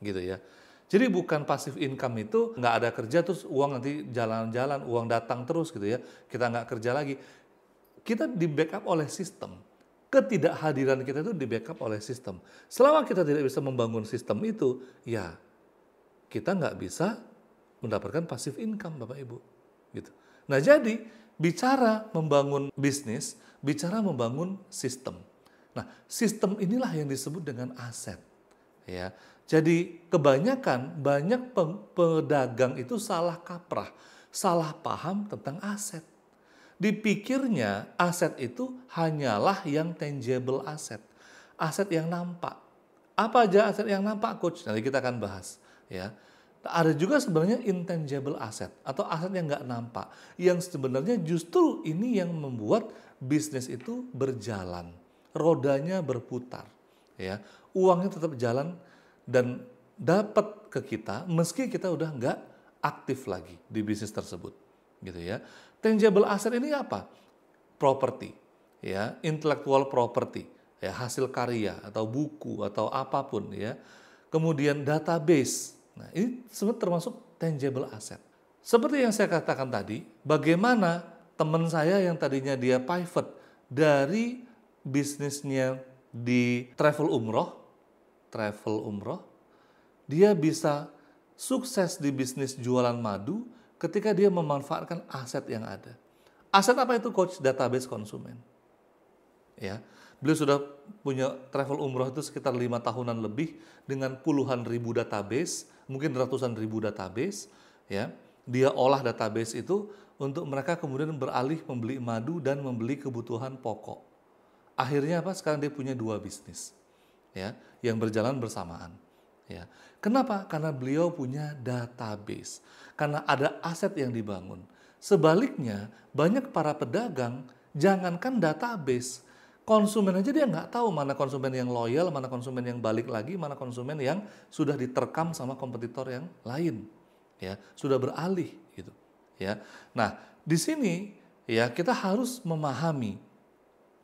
gitu ya. Jadi bukan passive income itu nggak ada kerja terus uang nanti jalan-jalan, uang datang terus gitu ya. Kita nggak kerja lagi. Kita di backup oleh sistem. Ketidakhadiran kita itu di backup oleh sistem. Selama kita tidak bisa membangun sistem itu, ya kita nggak bisa mendapatkan passive income, Bapak Ibu. Gitu. Nah jadi bicara membangun bisnis, bicara membangun sistem. Nah, sistem inilah yang disebut dengan aset. Ya, jadi kebanyakan banyak pedagang itu salah kaprah, salah paham tentang aset. Dipikirnya aset itu hanyalah yang tangible aset, aset yang nampak. Apa aja aset yang nampak, Coach? Nanti kita akan bahas. Ya, ada juga sebenarnya intangible asset atau aset yang nggak nampak, yang sebenarnya justru ini yang membuat bisnis itu berjalan. Rodanya berputar, ya, uangnya tetap jalan dan dapat ke kita meski kita udah nggak aktif lagi di bisnis tersebut, gitu ya. Tangible asset ini apa? Property, ya, intellectual property, ya, hasil karya atau buku atau apapun, ya. Kemudian database, nah ini sebenarnya termasuk tangible asset. Seperti yang saya katakan tadi, bagaimana teman saya yang tadinya dia pivot dari bisnisnya di travel umroh, dia bisa sukses di bisnis jualan madu ketika dia memanfaatkan aset yang ada. Aset apa itu, Coach? Database konsumen. Ya, beliau sudah punya travel umroh itu sekitar 5 tahunan lebih dengan puluhan ribu database, mungkin ratusan ribu database. Ya, dia olah database itu untuk mereka kemudian beralih membeli madu dan membeli kebutuhan pokok. Akhirnya apa? Sekarang dia punya 2 bisnis, ya, yang berjalan bersamaan. Ya, kenapa? Karena beliau punya database, karena ada aset yang dibangun. Sebaliknya, banyak para pedagang jangankan database, konsumen aja dia nggak tahu mana konsumen yang loyal, mana konsumen yang balik lagi, mana konsumen yang sudah diterkam sama kompetitor yang lain, ya, sudah beralih gitu. Ya, nah di sini ya kita harus memahami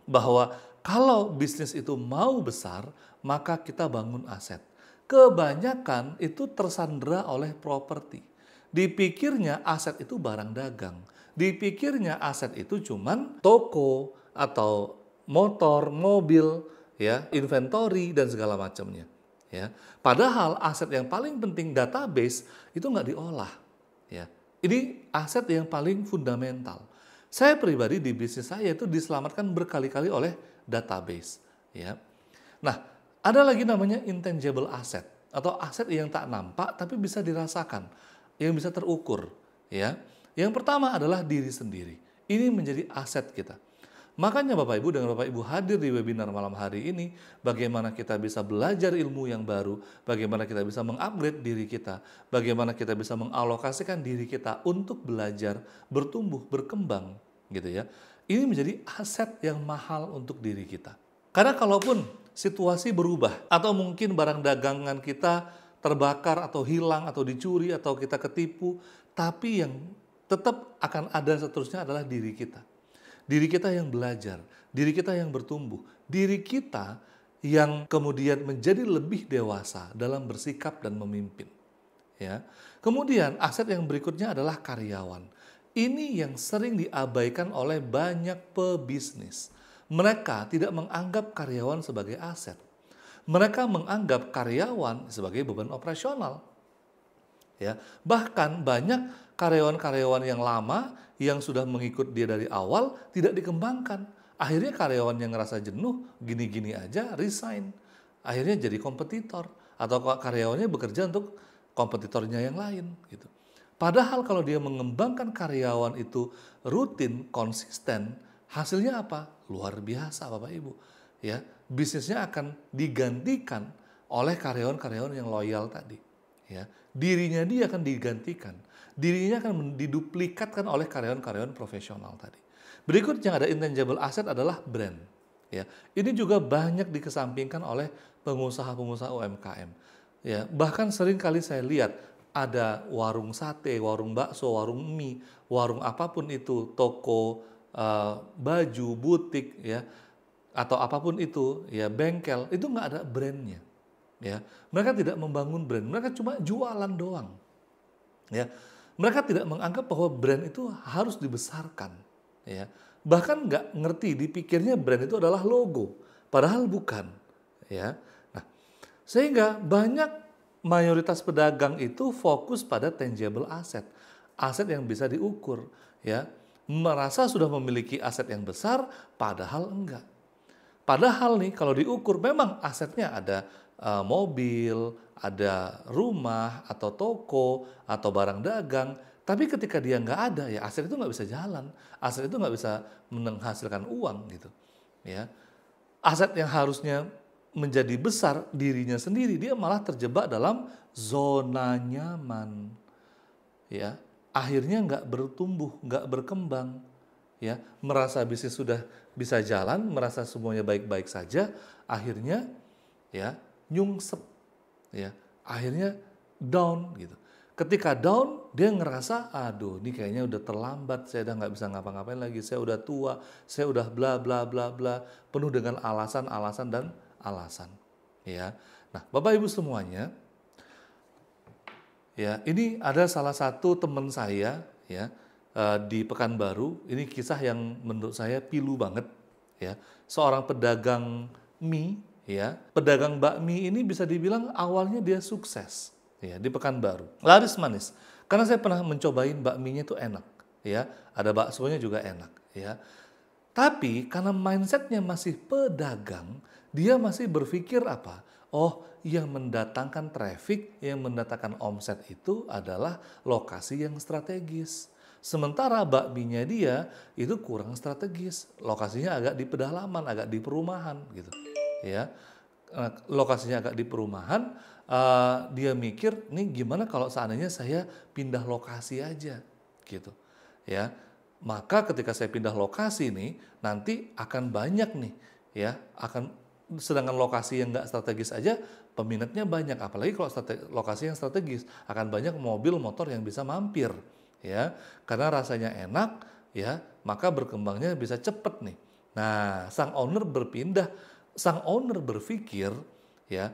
bahwa kalau bisnis itu mau besar, maka kita bangun aset. Kebanyakan itu tersandera oleh properti. Dipikirnya aset itu barang dagang. Dipikirnya aset itu cuman toko atau motor, mobil, ya, inventory dan segala macamnya. Ya, padahal aset yang paling penting database itu nggak diolah. Ya, ini aset yang paling fundamental. Saya pribadi di bisnis saya itu diselamatkan berkali-kali oleh database. Ya, nah ada lagi namanya intangible asset atau aset yang tak nampak tapi bisa dirasakan, yang bisa terukur. Ya, yang pertama adalah diri sendiri. Ini menjadi aset kita. Makanya Bapak Ibu, dengan Bapak Ibu hadir di webinar malam hari ini, bagaimana kita bisa belajar ilmu yang baru, bagaimana kita bisa mengupgrade diri kita, bagaimana kita bisa mengalokasikan diri kita untuk belajar, bertumbuh, berkembang, gitu ya. Ini menjadi aset yang mahal untuk diri kita. Karena kalaupun situasi berubah, atau mungkin barang dagangan kita terbakar atau hilang atau dicuri atau kita ketipu, tapi yang tetap akan ada seterusnya adalah diri kita. Diri kita yang belajar, diri kita yang bertumbuh, diri kita yang kemudian menjadi lebih dewasa dalam bersikap dan memimpin. Ya. Kemudian aset yang berikutnya adalah karyawan. Ini yang sering diabaikan oleh banyak pebisnis. Mereka tidak menganggap karyawan sebagai aset. Mereka menganggap karyawan sebagai beban operasional. Ya, bahkan banyak karyawan-karyawan yang lama yang sudah mengikut dia dari awal tidak dikembangkan. Akhirnya karyawan yang ngerasa jenuh, gini-gini aja resign. Akhirnya jadi kompetitor atau karyawannya bekerja untuk kompetitornya yang lain gitu. Padahal kalau dia mengembangkan karyawan itu rutin, konsisten, hasilnya apa? Luar biasa Bapak Ibu. Ya, bisnisnya akan digantikan oleh karyawan-karyawan yang loyal tadi. Ya, dirinya dia akan digantikan, dirinya akan diduplikatkan oleh karyawan-karyawan profesional tadi. Berikutnya ada intangible asset adalah brand. Ya, ini juga banyak dikesampingkan oleh pengusaha-pengusaha UMKM. Ya, bahkan sering kali saya lihat ada warung sate, warung bakso, warung mie, warung apapun itu, toko baju, butik, ya, atau apapun itu, ya, bengkel, itu nggak ada brandnya. Ya, mereka tidak membangun brand, mereka cuma jualan doang. Ya, mereka tidak menganggap bahwa brand itu harus dibesarkan. Ya, bahkan nggak ngerti, dipikirnya brand itu adalah logo, padahal bukan. Ya, nah, sehingga banyak mayoritas pedagang itu fokus pada tangible asset, aset yang bisa diukur. Ya, merasa sudah memiliki aset yang besar, padahal enggak. Padahal nih kalau diukur memang asetnya ada mobil, ada rumah atau toko atau barang dagang. Tapi ketika dia nggak ada, ya aset itu nggak bisa jalan. Aset itu nggak bisa menghasilkan uang gitu. Ya, aset yang harusnya menjadi besar dirinya sendiri, dia malah terjebak dalam zona nyaman. Ya, akhirnya nggak bertumbuh, nggak berkembang. Ya, merasa bisnis sudah bisa jalan, merasa semuanya baik-baik saja, akhirnya ya nyungsep, ya akhirnya down gitu. Ketika down dia ngerasa aduh ini kayaknya udah terlambat, saya udah nggak bisa ngapa-ngapain lagi, saya udah tua, saya udah bla bla bla bla, penuh dengan alasan-alasan dan alasan. Ya, nah Bapak Ibu semuanya, ya ini ada salah satu teman saya, ya di Pekanbaru. Ini kisah yang menurut saya pilu banget ya. Seorang pedagang mie ya, pedagang bakmi ini bisa dibilang awalnya dia sukses ya di Pekanbaru. Laris manis. Karena saya pernah mencobain bakminya itu enak ya, ada baksonya juga enak ya. Tapi karena mindsetnya masih pedagang, dia masih berpikir apa? Oh, yang mendatangkan traffic, yang mendatangkan omset itu adalah lokasi yang strategis. Sementara bakminya dia itu kurang strategis, lokasinya agak di pedalaman, agak di perumahan gitu, ya. Lokasinya agak di perumahan, dia mikir, nih gimana kalau seandainya saya pindah lokasi aja, gitu, ya. Maka ketika saya pindah lokasi nih, nanti akan banyak nih, ya, sedangkan lokasi yang nggak strategis aja peminatnya banyak, apalagi kalau lokasi yang strategis akan banyak mobil motor yang bisa mampir, ya, karena rasanya enak, ya, maka berkembangnya bisa cepet nih. Nah, sang owner berpikir, ya,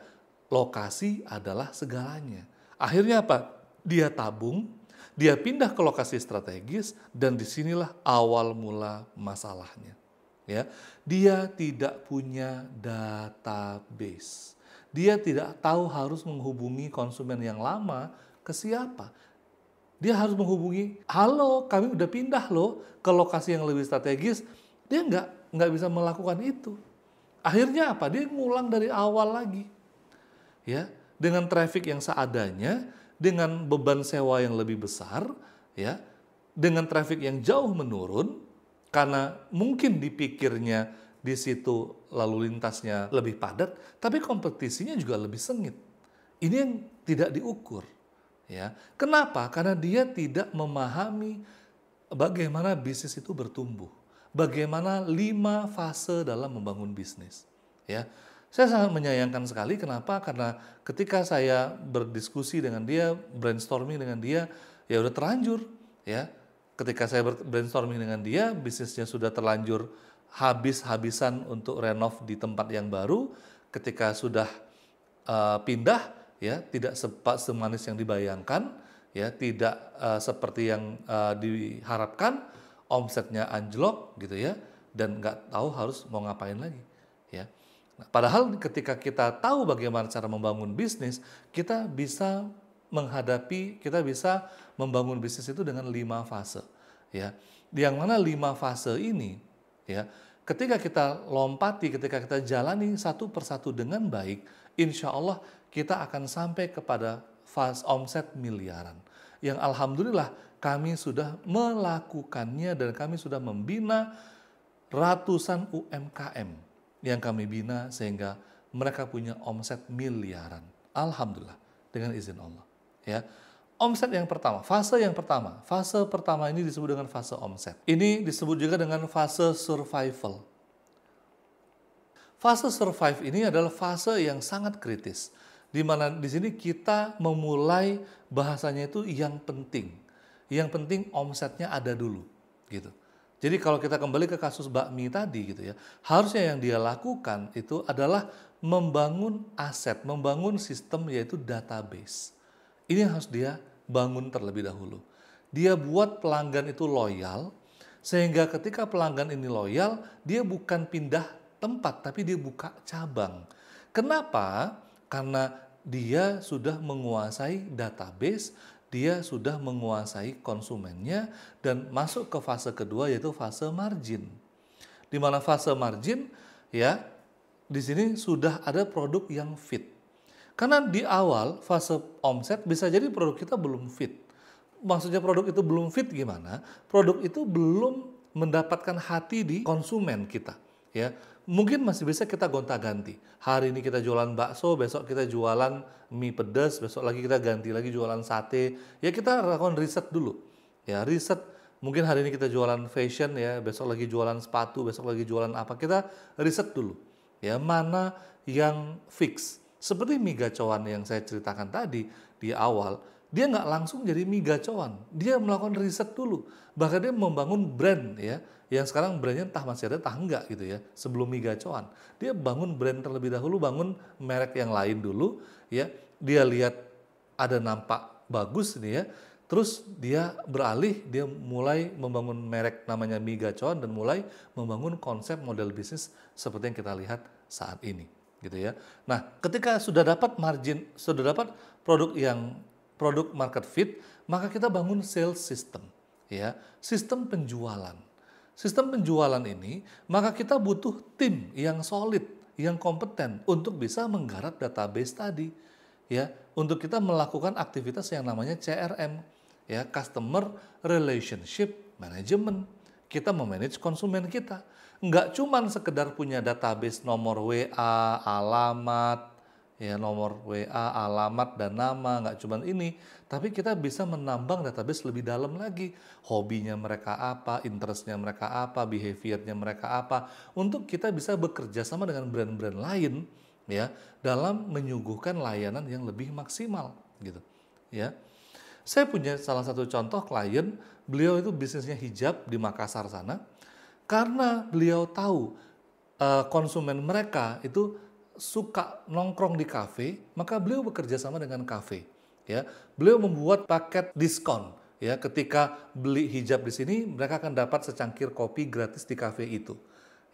lokasi adalah segalanya. Akhirnya apa? Dia tabung. Dia pindah ke lokasi strategis dan disinilah awal mula masalahnya. Ya, dia tidak punya database. Dia tidak tahu harus menghubungi konsumen yang lama ke siapa. Dia harus menghubungi, halo kami udah pindah loh ke lokasi yang lebih strategis. Dia nggak bisa melakukan itu. Akhirnya apa? Dia ngulang dari awal lagi. Ya, dengan traffic yang seadanya, dengan beban sewa yang lebih besar, ya, dengan traffic yang jauh menurun, karena mungkin dipikirnya di situ lalu lintasnya lebih padat, tapi kompetisinya juga lebih sengit. Ini yang tidak diukur, ya. Kenapa? Karena dia tidak memahami bagaimana bisnis itu bertumbuh, bagaimana 5 fase dalam membangun bisnis, ya. Saya sangat menyayangkan sekali, kenapa? Karena ketika saya berdiskusi dengan dia, brainstorming dengan dia, ya udah terlanjur, ya. Ketika saya brainstorming dengan dia, bisnisnya sudah terlanjur habis-habisan untuk renov di tempat yang baru. Ketika sudah pindah, ya tidak semanis yang dibayangkan, ya tidak seperti yang diharapkan, omsetnya anjlok gitu ya, dan nggak tahu harus mau ngapain lagi, ya. Nah, padahal ketika kita tahu bagaimana cara membangun bisnis, kita bisa membangun bisnis itu dengan 5 fase, ya. Yang mana 5 fase ini, ya, ketika kita lompati, ketika kita jalani satu persatu dengan baik, insya Allah kita akan sampai kepada fase omset miliaran. Yang alhamdulillah kami sudah melakukannya dan kami sudah membina ratusan UMKM yang kami bina sehingga mereka punya omset miliaran. Alhamdulillah dengan izin Allah. Ya, omset yang pertama, fase pertama ini disebut dengan fase omset. Ini disebut juga dengan fase survival. Fase survive ini adalah fase yang sangat kritis, di mana di sini kita memulai bahasanya itu yang penting. Yang penting omsetnya ada dulu, gitu. Jadi kalau kita kembali ke kasus bakmi tadi gitu ya, harusnya yang dia lakukan itu adalah membangun aset, membangun sistem yaitu database. Ini yang harus dia bangun terlebih dahulu. Dia buat pelanggan itu loyal, sehingga ketika pelanggan ini loyal, dia bukan pindah tempat, tapi dia buka cabang. Kenapa? Karena dia sudah menguasai database, dia sudah menguasai konsumennya dan masuk ke fase kedua yaitu fase margin. Di mana fase margin ya di sini sudah ada produk yang fit. Karena di awal fase omset bisa jadi produk kita belum fit. Maksudnya produk itu belum fit gimana? Produk itu belum mendapatkan hati di konsumen kita, ya. Mungkin masih bisa kita gonta-ganti. Hari ini kita jualan bakso, besok kita jualan mie pedas, besok lagi kita ganti lagi jualan sate. Ya kita lakukan riset dulu. Ya, riset. Mungkin hari ini kita jualan fashion ya, besok lagi jualan sepatu, besok lagi jualan apa. Kita riset dulu. Ya, mana yang fix. Seperti mie gacoan yang saya ceritakan tadi di awal, dia nggak langsung jadi mie gacoan. Dia melakukan riset dulu. Bahkan dia membangun brand ya. Yang sekarang brandnya entah masih ada, entah enggak gitu ya. Sebelum mie gacoan, dia bangun brand terlebih dahulu, bangun merek yang lain dulu, ya. Dia lihat ada nampak bagus nih ya. Terus dia beralih, dia mulai membangun merek namanya mie gacoan dan mulai membangun konsep model bisnis seperti yang kita lihat saat ini, gitu ya. Nah, ketika sudah dapat margin, sudah dapat produk market fit, maka kita bangun sales system, ya, sistem penjualan. Sistem penjualan ini, maka kita butuh tim yang solid, yang kompeten untuk bisa menggarap database tadi, ya, untuk kita melakukan aktivitas yang namanya CRM, ya, Customer Relationship Management. Kita memanage konsumen kita. Nggak cuman sekedar punya database nomor WA, alamat, ya, nomor WA, alamat, dan nama, nggak cuman ini. Tapi kita bisa menambang database lebih dalam lagi. Hobinya mereka apa, interestnya mereka apa, behaviornya mereka apa. Untuk kita bisa bekerja sama dengan brand-brand lain, ya, dalam menyuguhkan layanan yang lebih maksimal, gitu, ya. Saya punya salah satu contoh klien, beliau itu bisnisnya hijab di Makassar sana. Karena beliau tahu konsumen mereka itu suka nongkrong di kafe, maka beliau bekerja sama dengan kafe. Ya, beliau membuat paket diskon. Ya, ketika beli hijab di sini, mereka akan dapat secangkir kopi gratis di kafe itu.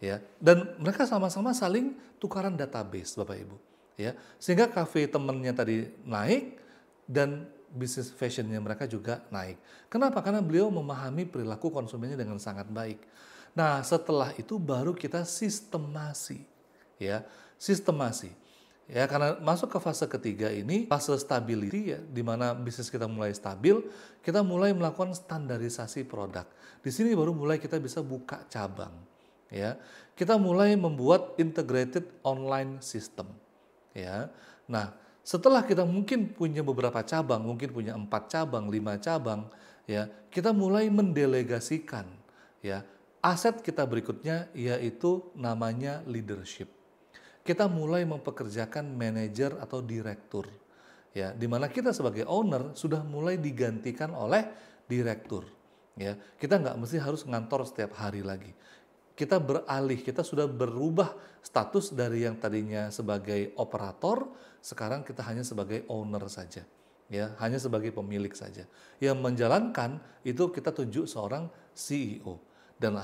Ya, dan mereka sama-sama saling tukaran database, Bapak Ibu. Ya, sehingga kafe temannya tadi naik dan bisnis fashionnya mereka juga naik. Kenapa? Karena beliau memahami perilaku konsumennya dengan sangat baik. Nah, setelah itu baru kita sistemasi, ya, sistemasi. Ya, karena masuk ke fase ketiga ini, fase stability, ya, di mana bisnis kita mulai stabil, kita mulai melakukan standarisasi produk. Di sini baru mulai kita bisa buka cabang, ya. Kita mulai membuat integrated online system, ya. Nah, setelah kita mungkin punya beberapa cabang, mungkin punya 4 cabang, 5 cabang, ya, kita mulai mendelegasikan, ya. Aset kita berikutnya yaitu namanya leadership. Kita mulai mempekerjakan manajer atau direktur, ya, di mana kita sebagai owner sudah mulai digantikan oleh direktur, ya. Kita nggak mesti harus ngantor setiap hari lagi. Kita beralih, kita sudah berubah status dari yang tadinya sebagai operator, sekarang kita hanya sebagai owner saja, ya, hanya sebagai pemilik saja. Yang menjalankan itu kita tunjuk seorang CEO. Dan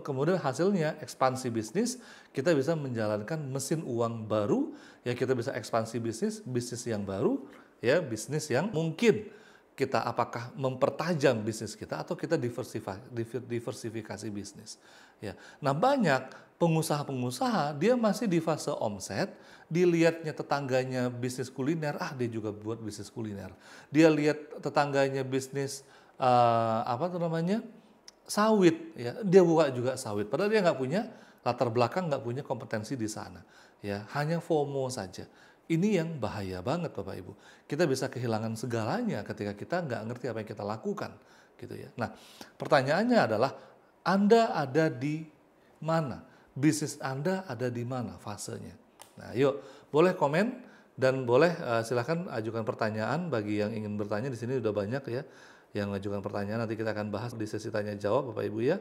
kemudian hasilnya ekspansi bisnis, kita bisa menjalankan mesin uang baru, ya, kita bisa ekspansi bisnis yang baru, ya, bisnis yang mungkin kita apakah mempertajam bisnis kita atau kita diversifikasi bisnis, ya. Nah, banyak pengusaha-pengusaha dia masih di fase omset, dilihatnya tetangganya bisnis kuliner, dia juga buat bisnis kuliner. Dia lihat tetangganya bisnis sawit, ya, dia buka juga sawit. Padahal dia nggak punya latar belakang, nggak punya kompetensi di sana, ya, hanya FOMO saja. Ini yang bahaya banget, Bapak Ibu. Kita bisa kehilangan segalanya ketika kita nggak ngerti apa yang kita lakukan, gitu ya. Nah, pertanyaannya adalah Anda ada di mana? Bisnis Anda ada di mana fasenya? Nah, yuk, boleh komen dan boleh silakan ajukan pertanyaan bagi yang ingin bertanya. Di sini udah banyak, ya, yang mengajukan pertanyaan. Nanti kita akan bahas di sesi tanya jawab, Bapak Ibu, ya.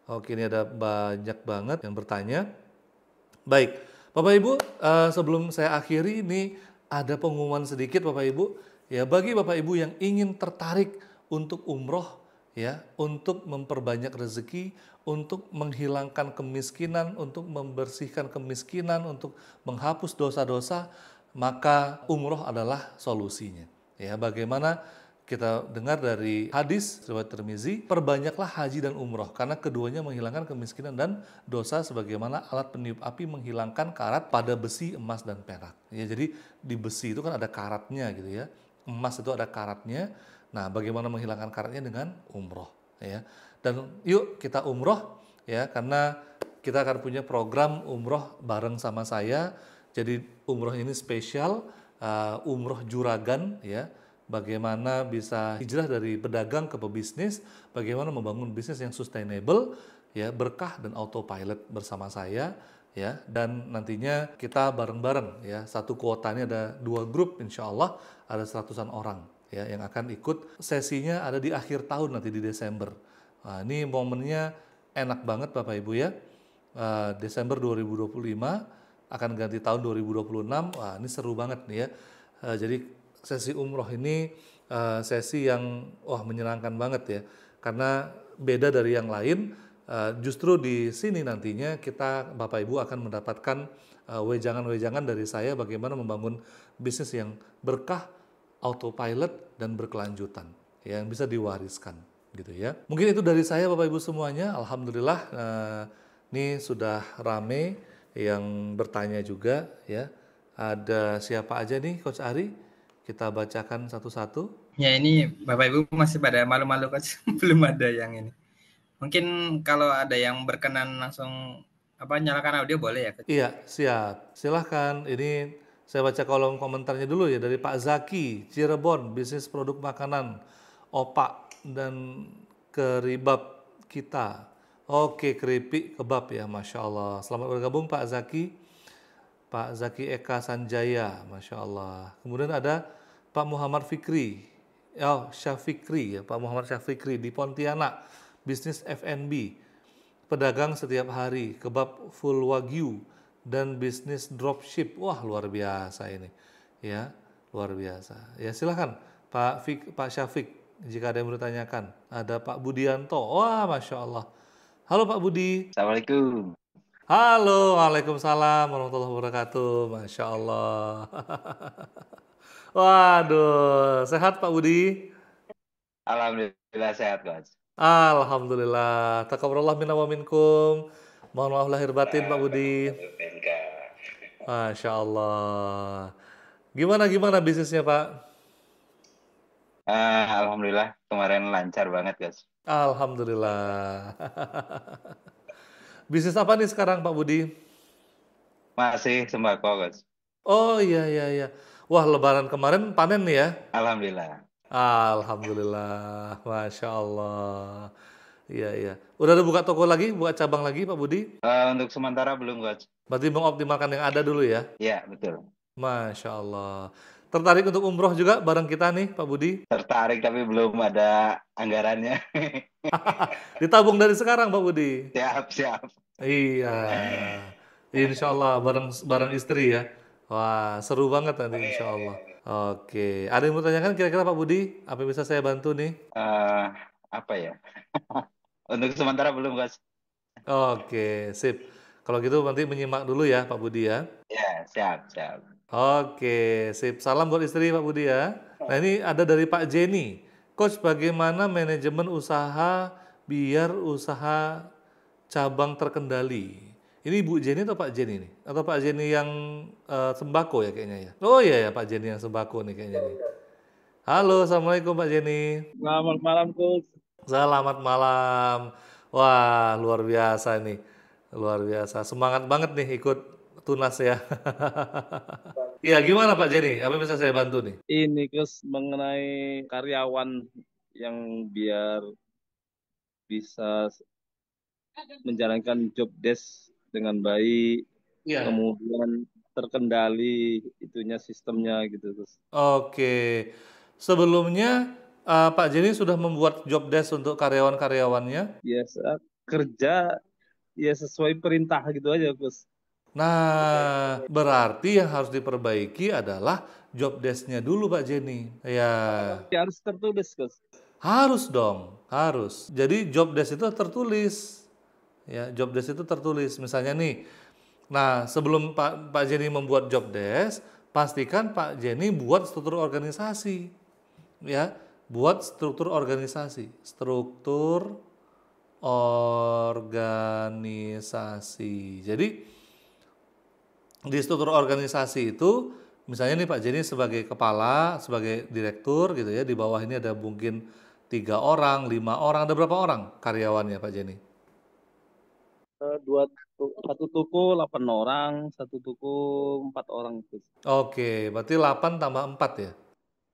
Oke, ini ada banyak banget yang bertanya. Baik, Bapak Ibu, sebelum saya akhiri ini ada pengumuman sedikit, Bapak Ibu. Ya, bagi Bapak Ibu yang ingin tertarik untuk umroh, ya, untuk memperbanyak rezeki, untuk menghilangkan kemiskinan, untuk membersihkan kemiskinan, untuk menghapus dosa-dosa, maka umroh adalah solusinya. Ya, bagaimana kita dengar dari hadis riwayat Tirmizi, perbanyaklah haji dan umroh karena keduanya menghilangkan kemiskinan dan dosa sebagaimana alat peniup api menghilangkan karat pada besi, emas, dan perak. Ya, jadi di besi itu kan ada karatnya, gitu ya. Emas itu ada karatnya. Nah, bagaimana menghilangkan karatnya dengan umroh, ya. Dan yuk kita umroh, ya, karena kita akan punya program umroh bareng sama saya. Jadi umroh ini spesial, umroh juragan, ya. Bagaimana bisa hijrah dari pedagang ke pebisnis, bagaimana membangun bisnis yang sustainable, ya, berkah dan autopilot bersama saya, ya. Dan nantinya kita bareng-bareng, ya, satu kuotanya ada 2 grup, insya Allah ada 100-an orang, ya, yang akan ikut. Sesinya ada di akhir tahun nanti di Desember. Nah, ini momennya enak banget, Bapak Ibu, ya. Desember 2025 akan ganti tahun 2026. Wah, ini seru banget nih, ya. Jadi sesi umroh ini sesi yang menyenangkan banget ya. Karena beda dari yang lain, justru di sini nantinya kita Bapak Ibu akan mendapatkan wejangan-wejangan dari saya bagaimana membangun bisnis yang berkah, autopilot dan berkelanjutan, yang bisa diwariskan gitu ya. Mungkin itu dari saya Bapak Ibu semuanya. Alhamdulillah ini sudah rame yang bertanya juga ya. Ada siapa aja nih Coach Ari? Kita bacakan satu-satu. Ya ini Bapak Ibu masih pada malu-malu Coach. Belum ada yang ini. Mungkin kalau ada yang berkenan langsung nyalakan audio boleh ya Coach? Iya, siap. Silahkan. Ini saya baca kolom komentarnya dulu ya dari Pak Zaki, Cirebon, bisnis produk makanan, opak dan keribab kita. Oke, keripik kebab ya, Masya Allah. Selamat bergabung Pak Zaki. Pak Zaki Eka Sanjaya, Masya Allah. Kemudian ada Pak Muhammad Fikri, Syafikri ya, Pak Muhammad Syafikri di Pontianak, bisnis F&B, pedagang setiap hari, kebab full wagyu, dan bisnis dropship. Wah, luar biasa ini. Ya, luar biasa. Ya, silakan Pak Syafiq, jika ada yang bertanyakan. Ada Pak Budianto. Wah, Masya Allah. Halo Pak Budi. Assalamualaikum. Halo, waalaikumsalam warahmatullahi wabarakatuh. Masya Allah. Waduh, sehat Pak Budi? Alhamdulillah sehat, Coach. Alhamdulillah. Taqabbalallah minna wa minkum. Mohon maaf lahir batin Pak Budi. Masya Allah. Gimana bisnisnya Pak? Alhamdulillah kemarin lancar banget, Coach. Alhamdulillah. Bisnis apa nih sekarang Pak Budi? Masih sembako, Coach. Oh iya. Wah, Lebaran kemarin panen nih ya? Alhamdulillah. Alhamdulillah, Masya Allah. Iya. Udah ada buka toko lagi, buka cabang lagi Pak Budi? Untuk sementara belum, Coach. Berarti mengoptimalkan yang ada dulu ya? Iya, betul. Masya Allah. Tertarik untuk umroh juga bareng kita nih Pak Budi? Tertarik tapi belum ada anggarannya. Ditabung dari sekarang Pak Budi? Siap. Iya. Insya Allah bareng istri ya. Wah, seru banget nanti insya Allah. Oke, ada yang mau tanyakan kira-kira Pak Budi? Apa yang bisa saya bantu nih? Apa ya? Untuk sementara belum, Coach. Oke, sip. Kalau gitu nanti menyimak dulu ya Pak Budi ya. Ya, siap. Oke, sip. Salam buat istri Pak Budi ya. Nah ini ada dari Pak Jenny. Coach, bagaimana manajemen usaha biar usaha cabang terkendali? Ini Bu Jenny atau Pak Jenny nih? Atau Pak Jenny yang sembako ya kayaknya ya? Oh iya ya Pak Jenny yang sembako nih kayaknya nih. Halo, Assalamualaikum Pak Jenny. Selamat malam, Coach. Selamat malam. Wah, luar biasa nih. Luar biasa. Semangat banget nih ikut tunas ya. Iya, gimana Pak Jenny? Apa yang bisa saya bantu nih? Ini, Coach, mengenai karyawan yang biar bisa menjalankan job desk dengan baik, Iya. kemudian terkendali itunya sistemnya gitu, Coach. Oke. Sebelumnya Pak Jenny sudah membuat job desk untuk karyawan-karyawannya? Biasa kerja ya sesuai perintah gitu aja, Coach. Nah, berarti yang harus diperbaiki adalah job desk-nya dulu Pak Jenny. Ya. Ya, harus tertulis, Coach. Harus dong, harus. Jadi job desk itu tertulis. Ya, job desk itu tertulis. Misalnya nih, nah sebelum Pak Jenny membuat job desk, pastikan Pak Jenny buat struktur organisasi. Ya, buat struktur organisasi. Struktur organisasi. Jadi di struktur organisasi itu, misalnya nih Pak Jenny sebagai kepala, sebagai direktur gitu ya, di bawah ini ada mungkin 3 orang, 5 orang, ada berapa orang karyawannya Pak Jenny? Satu toko 8 orang, satu toko 4 orang, Coach. Oke, berarti 8 tambah 4 ya?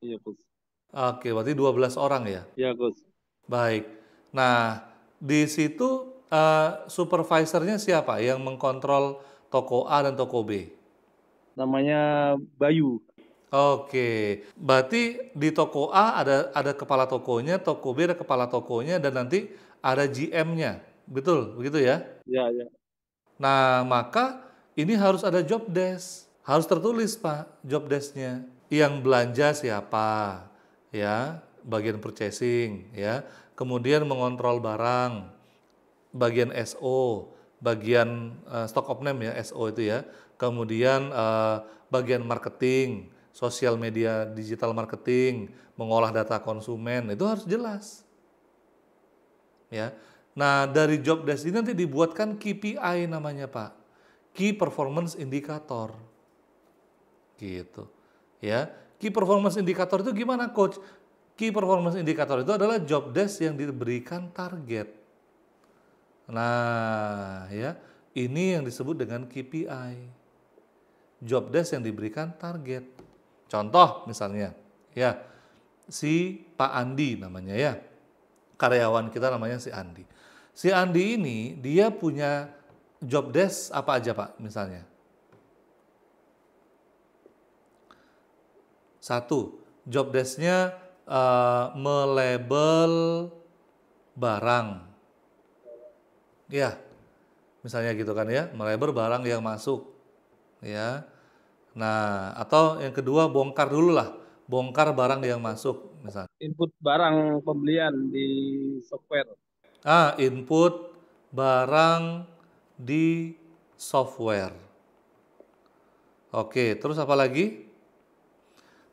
Iya, Coach. Oke, berarti 12 orang ya? Iya, Coach. Baik. Nah, di situ supervisornya siapa yang mengkontrol toko A dan toko B? Namanya Bayu. Oke, berarti di toko A ada kepala tokonya, toko B ada kepala tokonya, dan nanti ada GM-nya. Betul, begitu ya? Ya. Nah, maka ini harus ada job desk. Harus tertulis, Pak, job desk-nya. Yang belanja siapa? ya, bagian purchasing, ya, kemudian mengontrol barang, bagian SO, bagian stock of name ya, SO itu ya, kemudian bagian marketing, sosial media digital marketing, mengolah data konsumen, itu harus jelas, ya. Nah, dari job desk ini nanti dibuatkan KPI namanya Pak, Key Performance Indicator, gitu, ya. Key Performance Indicator itu gimana Coach? Key Performance Indicator itu adalah job desk yang diberikan target. Nah, ya, ini yang disebut dengan KPI. Job desk yang diberikan target. Contoh misalnya, ya, si Pak Andi namanya ya. Karyawan kita namanya si Andi. Si Andi ini dia punya job desk apa aja Pak misalnya? Satu, job desk-nya melabel barang. Ya, misalnya gitu kan ya, melabel barang yang masuk. Ya. Nah, atau yang kedua bongkar dulu lah, bongkar barang yang masuk misalnya. Input barang pembelian di software. Input barang di software. Oke, terus apa lagi?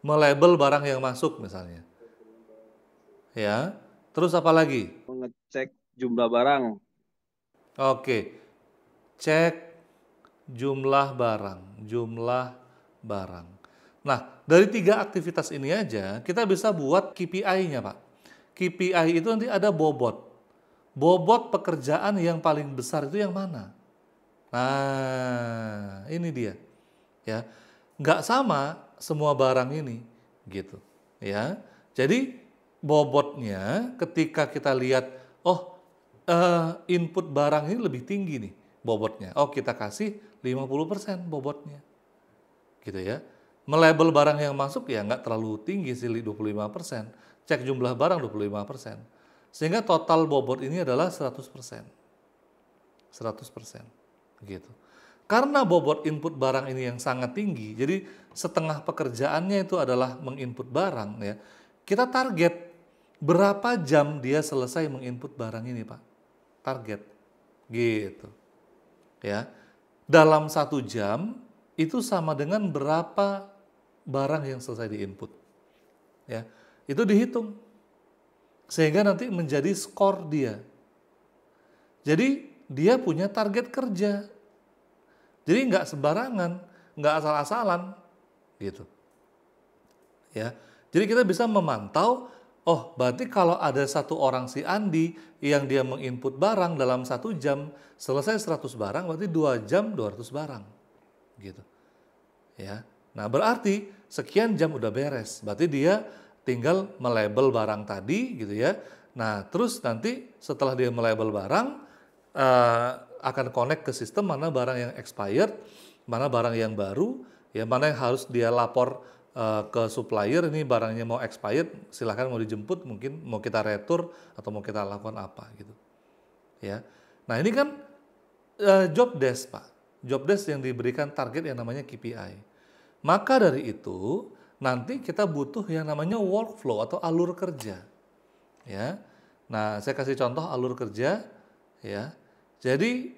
Melabel barang yang masuk misalnya. Ya. Terus apa lagi? Mengecek jumlah barang. Oke. Cek jumlah barang. Nah, dari 3 aktivitas ini aja kita bisa buat KPI-nya, Pak. KPI itu nanti ada bobot. Bobot pekerjaan yang paling besar itu yang mana? Nah, ini dia. Ya. Nggak sama semua barang ini, gitu. Ya. Jadi bobotnya ketika kita lihat, input barang ini lebih tinggi nih bobotnya. Kita kasih 50% bobotnya. Gitu ya. Melabel barang yang masuk ya nggak terlalu tinggi sih 25%. Cek jumlah barang 25%. Sehingga total bobot ini adalah 100%. 100%. Gitu. Karena bobot input barang ini yang sangat tinggi, jadi setengah pekerjaannya itu adalah menginput barang ya. Kita target berapa jam dia selesai menginput barang ini, Pak. Target. Gitu. Ya. Dalam 1 jam itu sama dengan berapa barang yang selesai diinput. Ya. Itu dihitung. Sehingga nanti menjadi skor dia. Jadi dia punya target kerja. Jadi nggak sembarangan, nggak asal-asalan, gitu. Ya, jadi kita bisa memantau. Berarti kalau ada satu orang si Andi yang dia menginput barang dalam 1 jam selesai 100 barang, berarti 2 jam 200 barang, gitu. Ya, nah berarti sekian jam udah beres. Berarti dia tinggal melabel barang tadi, gitu ya. Nah terus nanti setelah dia melabel barang, akan connect ke sistem mana barang yang expired, mana barang yang baru, ya mana yang harus dia lapor ke supplier, ini barangnya mau expired, silahkan mau dijemput, mungkin mau kita retur atau mau kita lakukan apa gitu. Ya, nah ini kan job desk Pak, job desk yang diberikan target yang namanya KPI. Maka dari itu nanti kita butuh yang namanya workflow atau alur kerja. Ya, nah saya kasih contoh alur kerja, ya. Jadi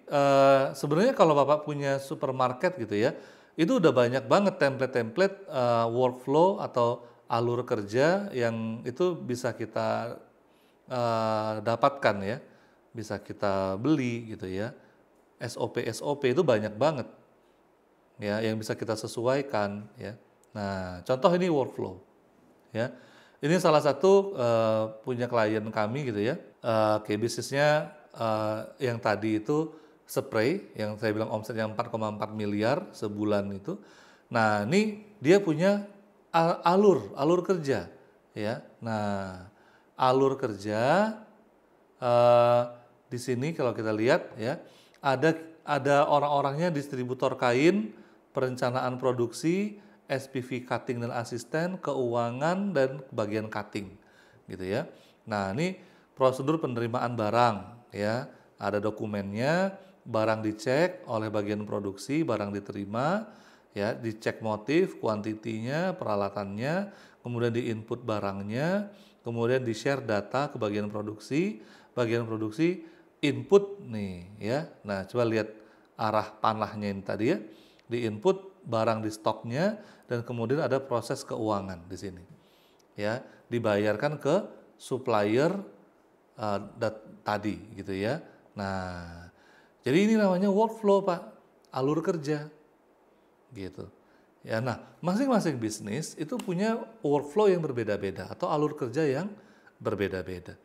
sebenarnya kalau Bapak punya supermarket gitu ya, itu udah banyak banget template-template workflow atau alur kerja yang itu bisa kita dapatkan ya, bisa kita beli gitu ya. SOP itu banyak banget ya yang bisa kita sesuaikan ya. Nah, contoh ini workflow ya. Ini salah satu punya klien kami gitu ya. Bisnisnya yang tadi itu spray yang saya bilang omsetnya 4,4 miliar sebulan itu. Nah, ini dia punya alur kerja ya. Nah, alur kerja di sini kalau kita lihat ya, ada orang-orangnya distributor kain, perencanaan produksi, SPV cutting dan asisten, keuangan dan bagian cutting gitu ya. Nah, ini prosedur penerimaan barang ya, ada dokumennya, barang dicek oleh bagian produksi, barang diterima Ya, dicek motif, kuantitinya, peralatannya, kemudian di-input barangnya, kemudian di-share data ke bagian produksi input nih ya. Nah, coba lihat arah panahnya ini tadi ya. Di-input barang di stoknya dan kemudian ada proses keuangan di sini. Ya, dibayarkan ke supplier tadi gitu ya. Nah, jadi ini namanya workflow Pak, alur kerja gitu. Ya, nah masing-masing bisnis itu punya workflow yang berbeda-beda atau alur kerja yang berbeda-beda.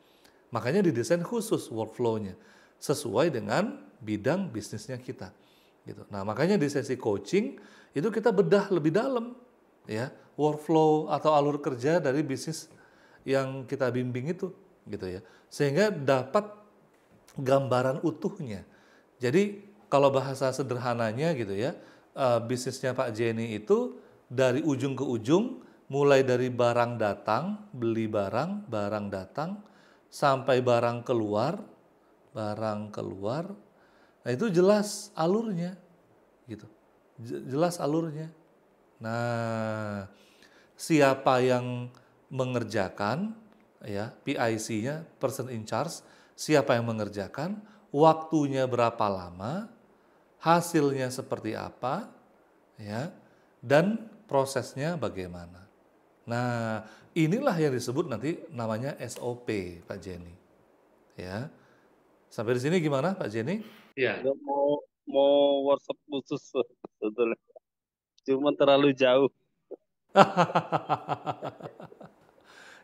Makanya didesain khusus workflow-nya sesuai dengan bidang bisnisnya kita. Gitu. Nah makanya di sesi coaching itu kita bedah lebih dalam ya workflow atau alur kerja dari bisnis yang kita bimbing itu gitu ya, sehingga dapat gambaran utuhnya. Jadi kalau bahasa sederhananya gitu ya, bisnisnya Pak Jenny itu dari ujung ke ujung, mulai dari barang datang, beli barang, barang datang, sampai barang keluar, nah itu jelas alurnya gitu, jelas alurnya. Nah, siapa yang mengerjakan ya, PIC-nya, person in charge, siapa yang mengerjakan, waktunya berapa lama, hasilnya seperti apa ya, dan prosesnya bagaimana. Nah, inilah yang disebut nanti namanya SOP Pak Jenny. Ya. Sampai di sini gimana Pak Jenny? Ya. Nggak mau workshop khusus sebetulnya. Cuma terlalu jauh.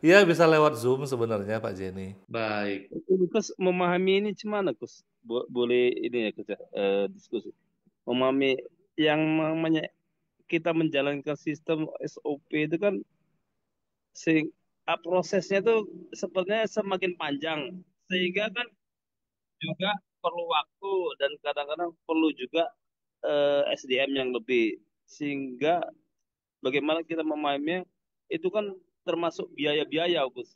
Ya bisa lewat Zoom sebenarnya Pak Jenny. Baik. Terus memahami ini gimana, Gus? Boleh ini ya, Gus ya, diskusi. Memahami yang namanya kita menjalankan sistem SOP itu kan prosesnya itu sepertinya semakin panjang, sehingga kan juga perlu waktu dan kadang-kadang perlu juga SDM yang lebih, sehingga bagaimana kita memahaminya itu kan termasuk biaya-biaya, Gus.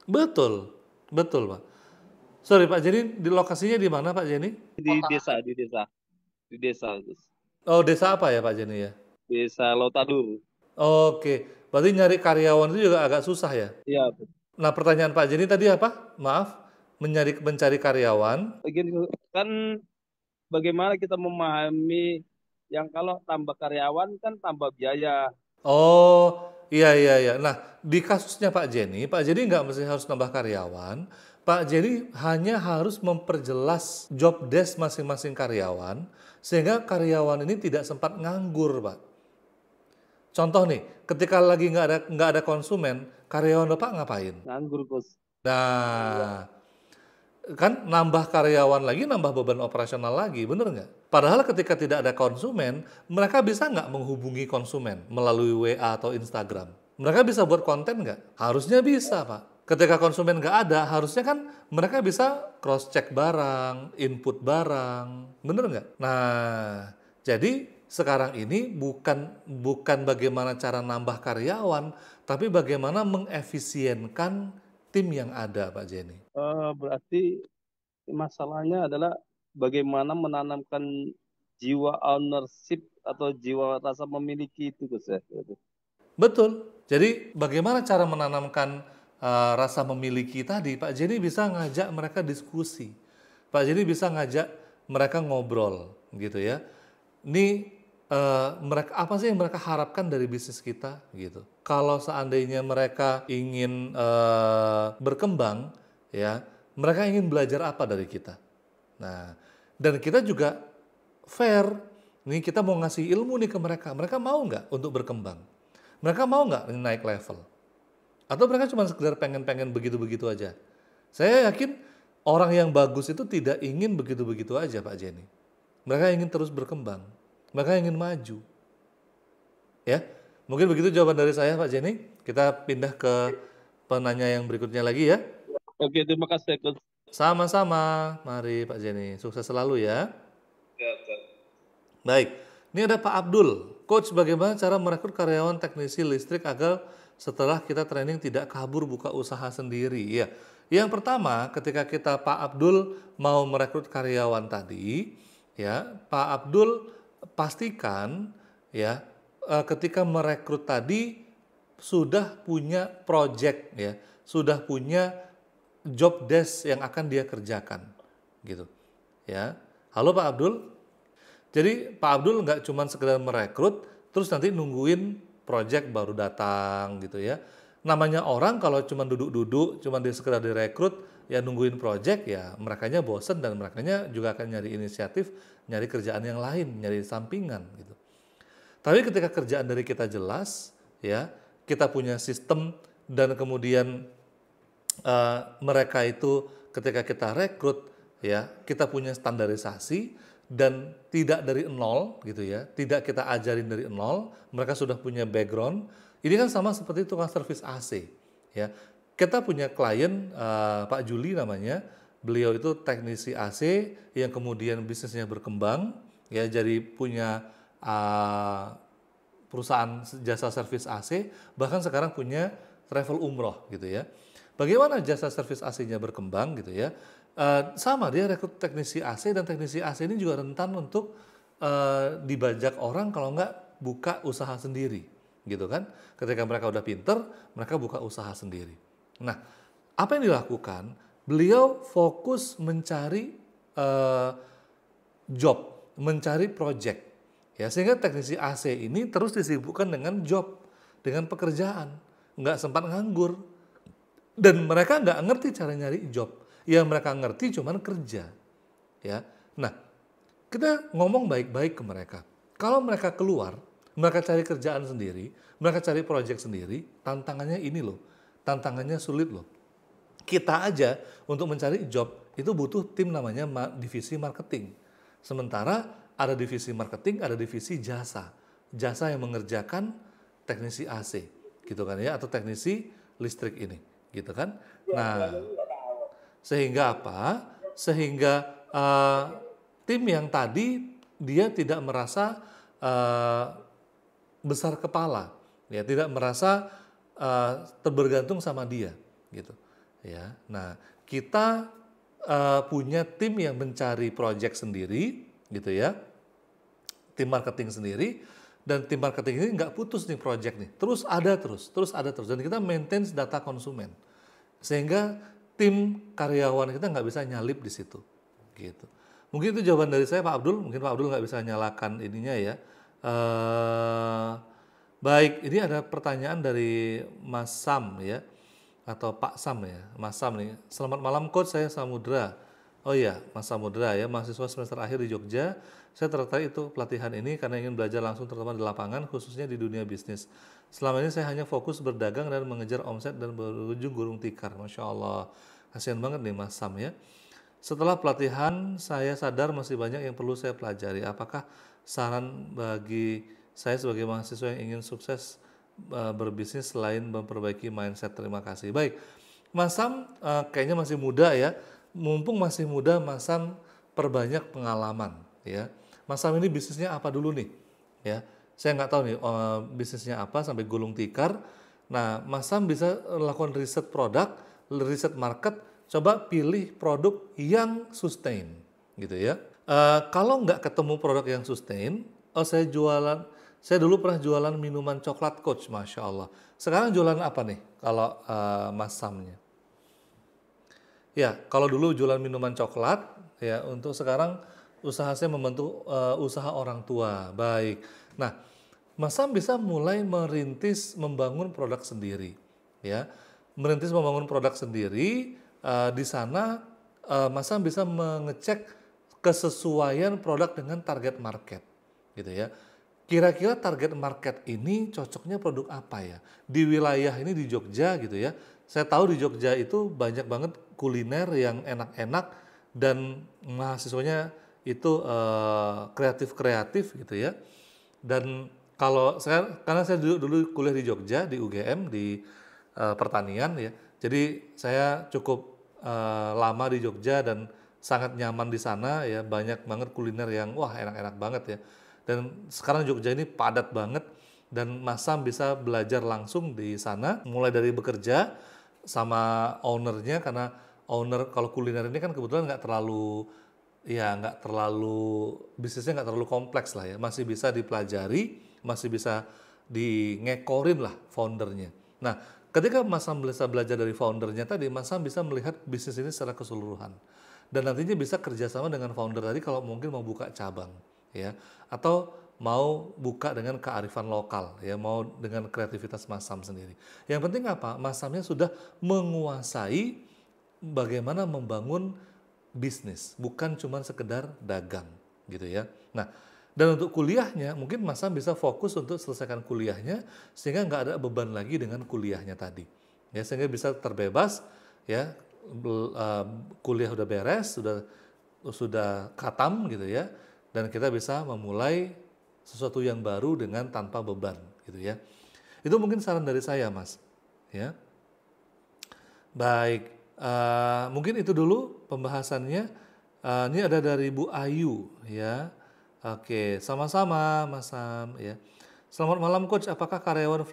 Betul, betul Pak. Sorry Pak Jenny, di lokasinya di mana Pak Jenny? Di desa, Gus. Oh desa apa ya Pak Jenny ya? Desa Lotadur. Oke, berarti nyari karyawan itu juga agak susah ya? Iya. Nah pertanyaan Pak Jenny tadi apa? Maaf, mencari karyawan. Begini kan, bagaimana kita memahami yang kalau tambah karyawan kan tambah biaya. Oh iya. Nah di kasusnya Pak Jenny nggak mesti harus nambah karyawan. Pak Jenny hanya harus memperjelas job desk masing-masing karyawan sehingga karyawan ini tidak sempat nganggur Pak. Contoh nih, ketika lagi nggak ada konsumen, karyawan Bapak ngapain? Nganggur, Gus. Nah, kan nambah karyawan lagi, nambah beban operasional lagi, bener nggak? Padahal ketika tidak ada konsumen, mereka bisa nggak menghubungi konsumen melalui WA atau Instagram? Mereka bisa buat konten nggak? Harusnya bisa, Pak. Ketika konsumen nggak ada, harusnya kan mereka bisa cross-check barang, input barang, bener nggak? Nah, jadi sekarang ini bukan bagaimana cara nambah karyawan, tapi bagaimana mengefisienkan tim yang ada, Pak Jenny. Berarti masalahnya adalah bagaimana menanamkan jiwa ownership atau jiwa rasa memiliki itu, Gus ya. Betul. Jadi bagaimana cara menanamkan rasa memiliki tadi? Pak Jenny bisa ngajak mereka diskusi. Pak Jenny bisa ngajak mereka ngobrol, gitu ya. Ini mereka apa sih yang mereka harapkan dari bisnis kita, gitu. Kalau seandainya mereka ingin berkembang, ya, mereka ingin belajar apa dari kita. Nah, dan kita juga fair. Nih kita mau ngasih ilmu nih ke mereka. Mereka mau nggak untuk berkembang? Mereka mau nggak naik level? Atau mereka cuma sekedar pengen begitu-begitu aja? Saya yakin orang yang bagus itu tidak ingin begitu-begitu aja, Pak Jenny. Mereka ingin terus berkembang. Mereka ingin maju. Ya, mungkin begitu jawaban dari saya, Pak Jenny. Kita pindah ke penanya yang berikutnya lagi ya. Oke, terima kasih, Gus. Sama-sama. Mari Pak Jenny, sukses selalu ya. Baik, ini ada Pak Abdul. Coach, bagaimana cara merekrut karyawan teknisi listrik agar setelah kita training tidak kabur buka usaha sendiri? Ya, yang pertama ketika kita Pak Abdul mau merekrut karyawan tadi, ya Pak Abdul pastikan ya, ketika merekrut tadi sudah punya project ya, sudah punya job desk yang akan dia kerjakan gitu ya. Halo Pak Abdul. Jadi Pak Abdul nggak cuma sekedar merekrut terus nanti nungguin project baru datang gitu ya. Namanya orang kalau cuma duduk-duduk, cuma dia sekedar direkrut ya nungguin project ya merekanya bosen dan merekanya juga akan nyari inisiatif, nyari kerjaan yang lain, nyari sampingan gitu. Tapi ketika kerjaan dari kita jelas ya, kita punya sistem dan kemudian mereka itu ketika kita rekrut ya, kita punya standarisasi dan tidak dari nol gitu ya, tidak kita ajarin dari nol, mereka sudah punya background. Ini kan sama seperti tukang servis AC ya. Kita punya klien Pak Juli namanya, beliau itu teknisi AC yang kemudian bisnisnya berkembang ya, jadi punya perusahaan jasa servis AC, bahkan sekarang punya travel umroh gitu ya. Bagaimana jasa servis AC-nya berkembang gitu ya? Sama dia rekrut teknisi AC dan teknisi AC ini juga rentan untuk dibajak orang kalau nggak buka usaha sendiri gitu kan. Ketika mereka udah pinter, mereka buka usaha sendiri. Nah, apa yang dilakukan? Beliau fokus mencari job, mencari project. Ya, sehingga teknisi AC ini terus disibukkan dengan job, dengan pekerjaan, nggak sempat nganggur. Dan mereka nggak ngerti cara nyari job. Yang mereka ngerti cuman kerja. Ya, nah kita ngomong baik-baik ke mereka. Kalau mereka keluar, mereka cari kerjaan sendiri, mereka cari project sendiri, tantangannya ini loh, tantangannya sulit loh. Kita aja untuk mencari job itu butuh tim namanya divisi marketing. Sementara ada divisi marketing, ada divisi jasa. Jasa yang mengerjakan teknisi AC, gitu kan ya, atau teknisi listrik ini, gitu kan. Nah, sehingga apa? Sehingga tim yang tadi dia tidak merasa besar kepala, ya, tidak merasa terbergantung sama dia, gitu. Ya, nah kita punya tim yang mencari project sendiri, gitu ya, tim marketing sendiri, dan tim marketing ini nggak putus nih project nih, terus ada terus, dan kita maintain data konsumen, sehingga tim karyawan kita nggak bisa nyalip di situ, gitu. Mungkin itu jawaban dari saya Pak Abdul, mungkin Pak Abdul nggak bisa nyalakan ininya ya. Baik, ini ada pertanyaan dari Mas Sam ya, atau Pak Sam ya, Mas Sam nih. Selamat malam Coach, saya Samudra. Oh iya, Mas Samudra ya, mahasiswa semester akhir di Jogja. Saya tertarik itu pelatihan ini karena ingin belajar langsung terutama di lapangan, khususnya di dunia bisnis. Selama ini saya hanya fokus berdagang dan mengejar omset dan berujung gulung tikar. Masya Allah, kasihan banget nih Mas Sam ya. Setelah pelatihan, saya sadar masih banyak yang perlu saya pelajari. Apakah saran bagi saya sebagai mahasiswa yang ingin sukses berbisnis selain memperbaiki mindset? Terima kasih. Baik, Mas Sam kayaknya masih muda ya. Mumpung masih muda, Mas Sam perbanyak pengalaman ya. Mas Sam ini bisnisnya apa dulu nih? Ya, saya nggak tahu nih bisnisnya apa sampai gulung tikar. Nah, Mas Sam bisa lakukan riset produk, riset market, coba pilih produk yang sustain, gitu ya. Kalau nggak ketemu produk yang sustain, saya dulu pernah jualan minuman coklat Coach, Masya Allah. Sekarang jualan apa nih kalau Mas Samnya? Ya, kalau dulu jualan minuman coklat, ya untuk sekarang usaha saya membantu usaha orang tua. Baik. Nah, Mas Sam bisa mulai merintis membangun produk sendiri, ya. Merintis membangun produk sendiri, di sana Mas Sam bisa mengecek kesesuaian produk dengan target market, gitu ya. Kira-kira target market ini cocoknya produk apa ya? Di wilayah ini di Jogja gitu ya. Saya tahu di Jogja itu banyak banget kuliner yang enak-enak dan mahasiswanya itu kreatif-kreatif gitu ya. Dan karena saya dulu kuliah di Jogja di UGM di pertanian ya. Jadi saya cukup lama di Jogja dan sangat nyaman di sana ya, banyak banget kuliner yang wah enak-enak banget ya. Dan sekarang Jogja ini padat banget dan Mas Sam bisa belajar langsung di sana mulai dari bekerja sama ownernya, karena owner kalau kuliner ini kan kebetulan nggak terlalu bisnisnya nggak terlalu kompleks lah ya, masih bisa dipelajari masih bisa dingekorin lah foundernya. Nah, ketika Mas Sam bisa belajar dari foundernya tadi, Mas Sam bisa melihat bisnis ini secara keseluruhan. Dan nantinya bisa kerjasama dengan founder tadi kalau mungkin mau buka cabang, ya, atau mau buka dengan kearifan lokal, ya, mau dengan kreativitas Mas Sam sendiri. Yang penting apa? Mas Samnya sudah menguasai bagaimana membangun bisnis, bukan cuma sekedar dagang, gitu ya. Nah, dan untuk kuliahnya, mungkin Mas Sam bisa fokus untuk selesaikan kuliahnya, sehingga nggak ada beban lagi dengan kuliahnya tadi. Ya, sehingga bisa terbebas, ya, kuliah udah beres, sudah khatam gitu ya, dan kita bisa memulai sesuatu yang baru dengan tanpa beban, gitu ya. Itu mungkin saran dari saya, Mas. Ya, baik. Mungkin itu dulu pembahasannya. Ini ada dari Bu Ayu, ya. Oke, sama-sama Mas Sam, ya. Selamat malam Coach, apakah karyawan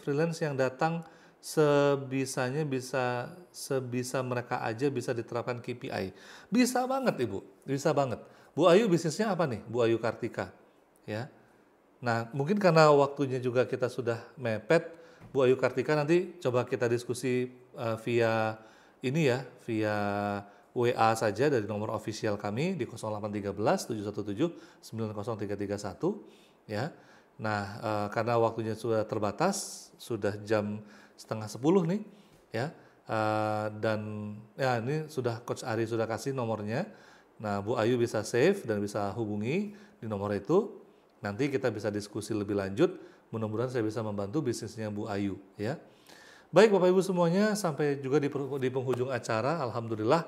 freelance yang datang sebisa mereka aja bisa diterapkan KPI? Bisa banget Ibu, bisa banget. Bu Ayu bisnisnya apa nih? Bu Ayu Kartika, ya. Nah, mungkin karena waktunya juga kita sudah mepet, Bu Ayu Kartika nanti coba kita diskusi via ini ya, via WA saja dari nomor official kami di 0813 717 90331 ya. Nah, karena waktunya sudah terbatas, sudah jam 9:30 nih ya. Dan ya ini sudah Coach Ari sudah kasih nomornya. Nah, Bu Ayu bisa save dan bisa hubungi di nomor itu. Nanti kita bisa diskusi lebih lanjut. Mudah-mudahan saya bisa membantu bisnisnya Bu Ayu ya. Baik Bapak Ibu semuanya, sampai juga di penghujung acara. Alhamdulillah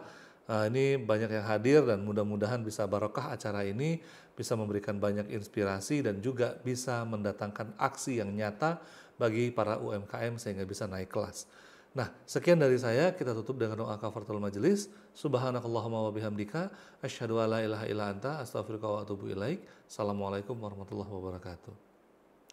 ini banyak yang hadir dan mudah-mudahan bisa barokah acara ini, bisa memberikan banyak inspirasi dan juga bisa mendatangkan aksi yang nyata bagi para UMKM sehingga bisa naik kelas. Nah, sekian dari saya, kita tutup dengan doa kafaratul majelis. Subhanakallahumma wa bihamdika, asyhadu an la ilaha illa anta, astaghfiruka wa atubu ilaik. Assalamualaikum warahmatullahi wabarakatuh.